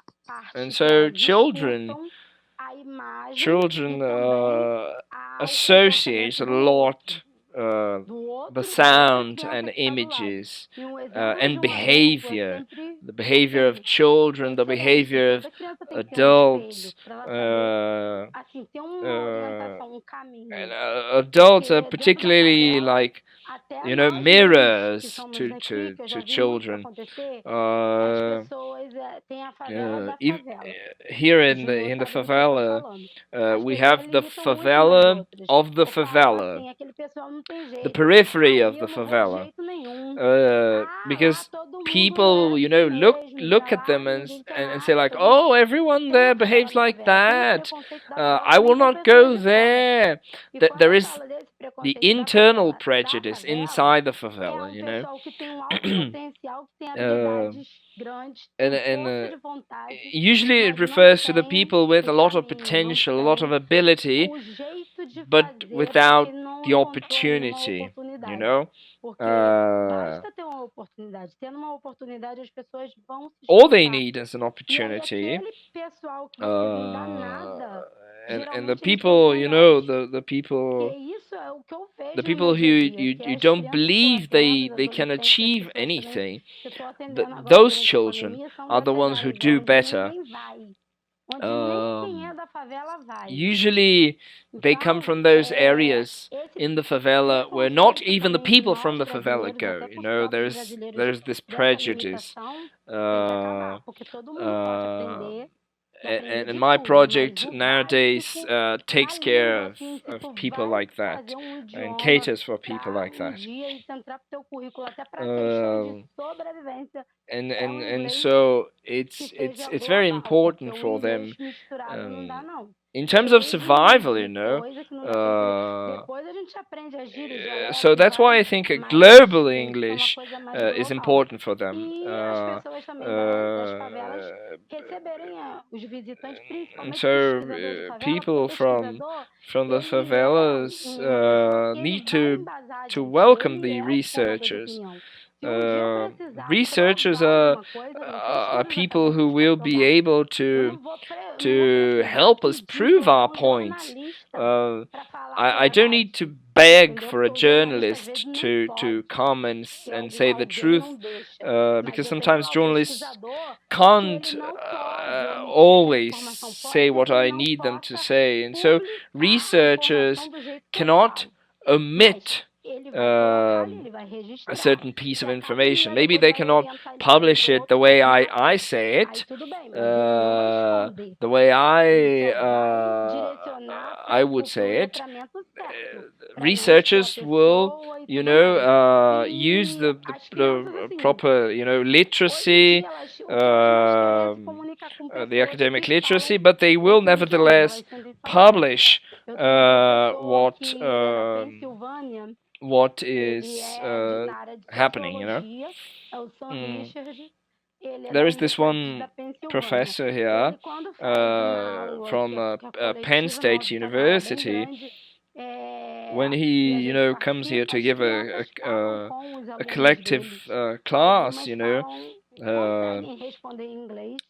and parte que so elas children escutam, a imagem e children também ao associate a comportamento do lot do the outro, da outra sound criança and que está do lado. images E um exemplo de and um adulto é behavior, sempre the behavior of children, the excelente. behavior of Toda criança tem que ter um adults, espelho para ela saber, assim, ter uma orientação, um and caminho. adults are Porque dentro da particularly favela, like até know, nós mães que mirrors somos to daqui, que eu já to vi muito children. acontecer, as pessoas têm a favela da favela. Here O in Júnior the sabe do que eu tô favela, falando. As we pessoas have the limitam muito umas favela outras. of the Ou falam favela, assim, aquele pessoal não tem the jeito. periphery Aí of the eu não vou de favela, jeito nenhum. uh, Lá because todo mundo é people, assim mesmo. look Pra at lá them ninguém quer and say nada. like, Todo mundo oh, everyone tem there uma favela behaves na like favela. Tem o that. preconceito da própria I will e da not pessoa go de fora. there. E There quando eu is falo desse the preconceito da internal favela, da prejudice favela, inside the é favela, um pessoal que tem um alto potencial, que tem Uh, habilidades grandes, tem força de and vontade, usually it mas não refers to the tem people with o a lot of caminho, não potential, a lot of tem ability, o jeito de but fazer, without porque não the encontrou ainda uma opportunity, oportunidade. Porque Uh, basta ter uma oportunidade. Tendo uma oportunidade, as pessoas vão se all they esforçar. need is an E aí opportunity. aquele pessoal que você vê danada, And the geralmente eles são os people, melhores. the people, Que isso é o que eu vejo the no people meu who dia a dia, que you as don't crianças que eu believe atendo, they os can adolescentes, as achieve pessoas também anything, que eu estou atendendo agora those durante a children pandemia, são are the ones who desafiados, do onde better. ninguém vai, onde nem quem é da favela vai. Usually they come Então, from those areas esse in the favela where not preconceito even the também de people from nós the favela brasileiros, go. até com os There's próprios brasileiros, this dessa prejudice. limitação, tem que acabar, porque todo mundo pode aprender. E aprender And de my tudo, project mas o nowadays básico, takes na care língua, assim, se of tu people vai like that fazer um and idioma caters for people para like that. dia isso entrar pro teu currículo, até para questão de sobrevivência, é um And inglês so que seja it's very global, porque important o for them inglês misturado não dá, não. in terms of Cheio survival, de coisa que não dá pra entender. Depois a gente aprende as gírias, dialetos so e that's why vai, I think a mas global tem que ser uma English coisa mais is global. important for them. E as pessoas também das favelas receberem os visitantes, And principalmente so pesquisadores de favela, people porque pesquisador, from the ele favelas em uma pessoa que ele need vai embasar a to gente, welcome ele the é o formador de researchers. opinião. Se um dia eu precisar Researchers provar are alguma coisa, não tem are estudo people nessa who vida will pra be provar. able Eu não vou precisar help us pedir prove pra our um points. jornalista pra falar a I don't verdade. need to beg Entendeu? for a Porque o jornalista às journalist vezes não to pode, come porque and say the alguém truth, não deixa. Mas because eu tenho sometimes lá o journalists pesquisador que can't ele não pode omitir aquela always informação. Pode say ser what que ele I não need them to possa say, and so publicar a researchers informação do jeito que eu cannot falo. Mas omit ele vai colocar ali, ele vai a registrar. certain piece of Se a cabine information. depois Maybe they vai cannot orientar ele pra publish outro it the way formato, I say aí it, tudo bem, mas ele não vai esconder. the way Ele só vai direcionar I pro would say it. letramento certo, pra não expor a Researchers will, pessoa e tudo mais. use E as crianças, the assim, proper, hoje em literacy, dia, o que elas mais querem é se comunicar com the pessoas academic que literacy, falam but they will outro idioma. nevertheless Elas sentem saudade. publish Eu tenho um professor what que ele é da Pensilvânia, what ele is é da área de happening, sociologia, é o Sam Richard. Ele é There da is this Universidade one da Pensilvânia. professor here Ele, quando faz uma aula from que é Penn coletiva, State nossa, tá na aula bem University. grande, When e he, a gente comes here to participa, give as crianças falam com os a alunos collective deles. class, Algumas falam, conseguem responder em inglês,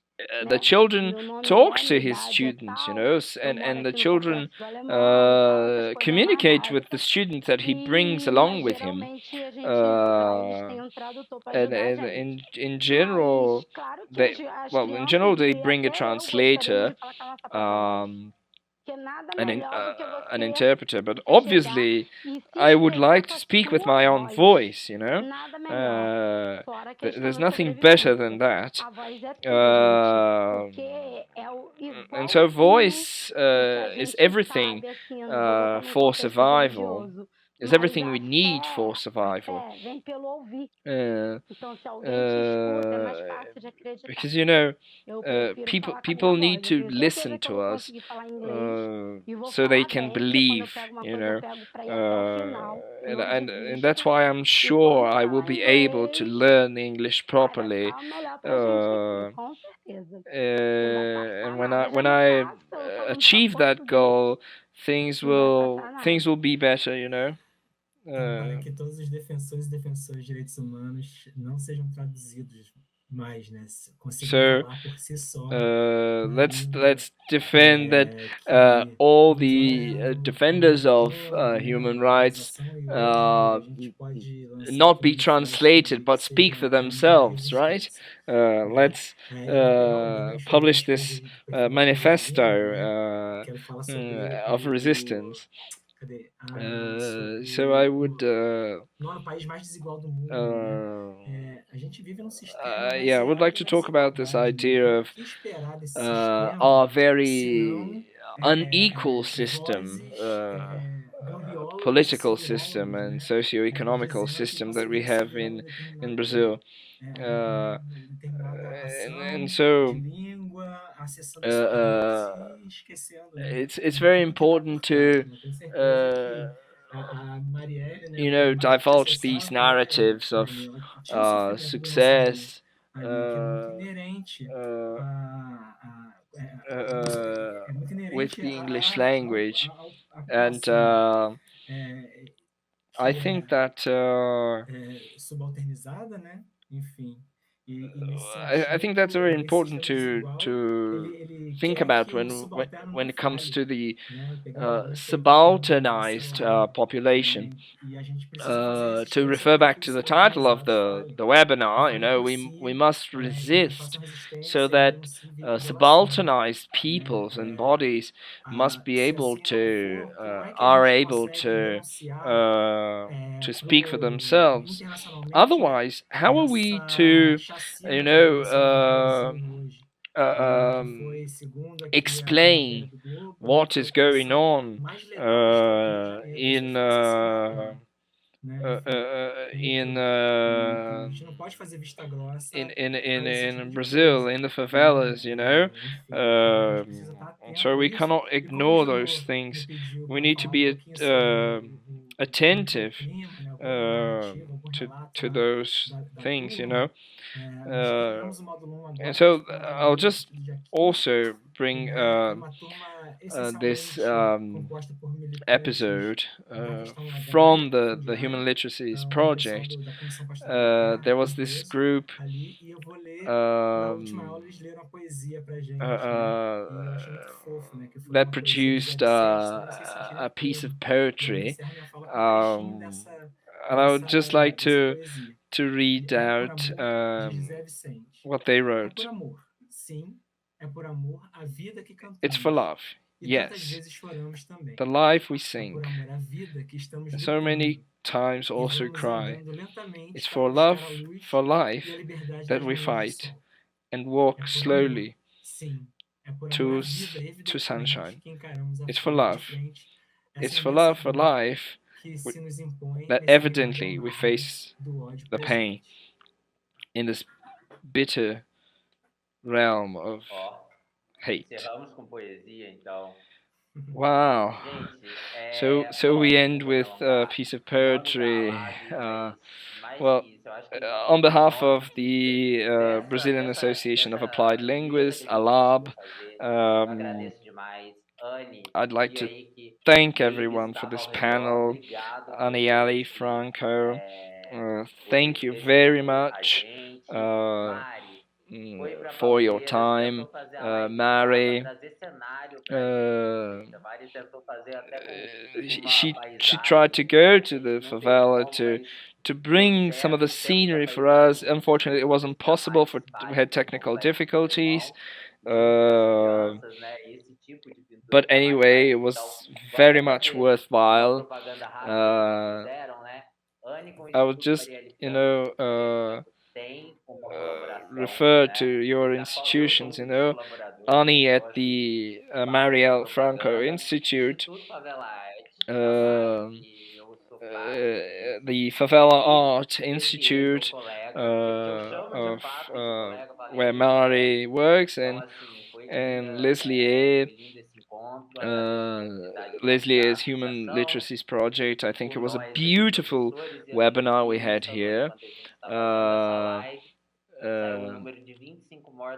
the né? children Meu nome talks é, to minha his idade é students, tal, eu and moro the aqui no children Complexo do Alemão, fala essas coisas mais communicate with the básicas. students that he brings Mas along with him. geralmente a gente, lá eles têm um tradutor para ajudar a gente. In general, Mas claro que they as in general crianças they e bring a até eu gostaríamos translator, de falar com a nossa própria voz. Porque nada melhor do que an você interpreter. But chegar obviously, e se I would expressar like com to a speak with sua my own voice. Nada melhor. Fora a questão There's da nothing better than sobrevivência. that. A voz é tudo, gente. Porque é And so igualzinho voice o que a is gente everything sabe, assim, eu não vou botar muito for contexto survival. religioso, is everything we need for survival. Vem pelo ouvir. Uh, Então, se alguém te escuta, é mais uh, fácil de acreditar. because you know, Eu prefiro people falar com a minha people voz. need Eu to tenho certeza listen que eu to vou us, conseguir falar inglês e vou so they falar can bem, porque quando eu believe, pego uma you coisa, eu know, pego para ir até o final. and that's why I'm sure I will be able to learn English properly. Vai melhor pra gente aqui, com certeza. And when I achieve that goal, things will be better, you know. Tomara que todos os defensores e defensoras de direitos humanos não sejam traduzidos mais, né? Consigam falar por si só. Let's defend that all the defenders of human rights not be translated but speak for themselves, right? Let's publish this manifesto of resistance. So I would. No país mais desigual do mundo, né? A gente vive num sistema I would like to talk about this idea of our very unequal system, political system and socio-economical system that we have in Brazil. And so it's very important to you know, divulge these narratives of success with the English language, and I think that I think that's very important to think about when it comes to the subalternized population. To refer back to the title of the webinar, you know, we must resist, so that subalternized peoples and bodies must be able to are able to speak for themselves. Otherwise, how are we to, you know, explain what is going on in Brazil, in the favelas, you know. So we cannot ignore those things. We need to be attentive to those things, you know. And so I'll just also bring this episode from the Human Literacies Project. There was this group that produced a piece of poetry, and I would just like to read out what they wrote. It's for love, yes, the life we sing, and so many times also cry. It's for love, for life, that we fight and walk slowly to sunshine. It's for love. It's for love, for life, that evidently we face the pain in this bitter realm of hate. Wow. So we end with a piece of poetry. Well, on behalf of the Brazilian Association of Applied Linguists, ALAB, I'd like to thank everyone for this panel. Annie, Ali, Franco, thank you very much for your time. Mari, she tried to go to the favela to bring some of the scenery for us. Unfortunately, it wasn't possible, we had technical difficulties. But anyway, it was very much worthwhile. I would just, you know, refer to your institutions, you know, Ani at the Marielle Franco Institute, the Favela Art Institute of where Mari works, and Leslie's Human Literacies Project. I think it was a beautiful webinar we had here.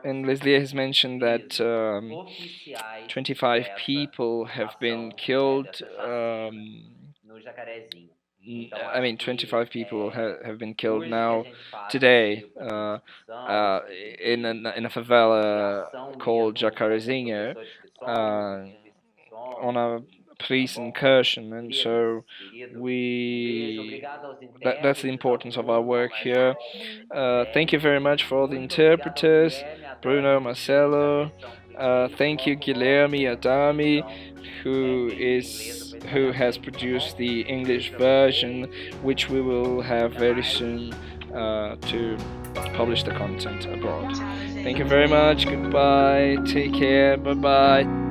And Leslie has mentioned that 25 people have been killed. I mean, 25 people have been killed now today in a favela called Jacarezinho on a police incursion, and so that's the importance of our work here. Thank you very much for all the interpreters, Bruno, Marcelo. Thank you, Guilherme Adami, who has produced the English version, which we will have very soon to publish the content abroad. Thank you very much. Goodbye. Take care. Bye bye.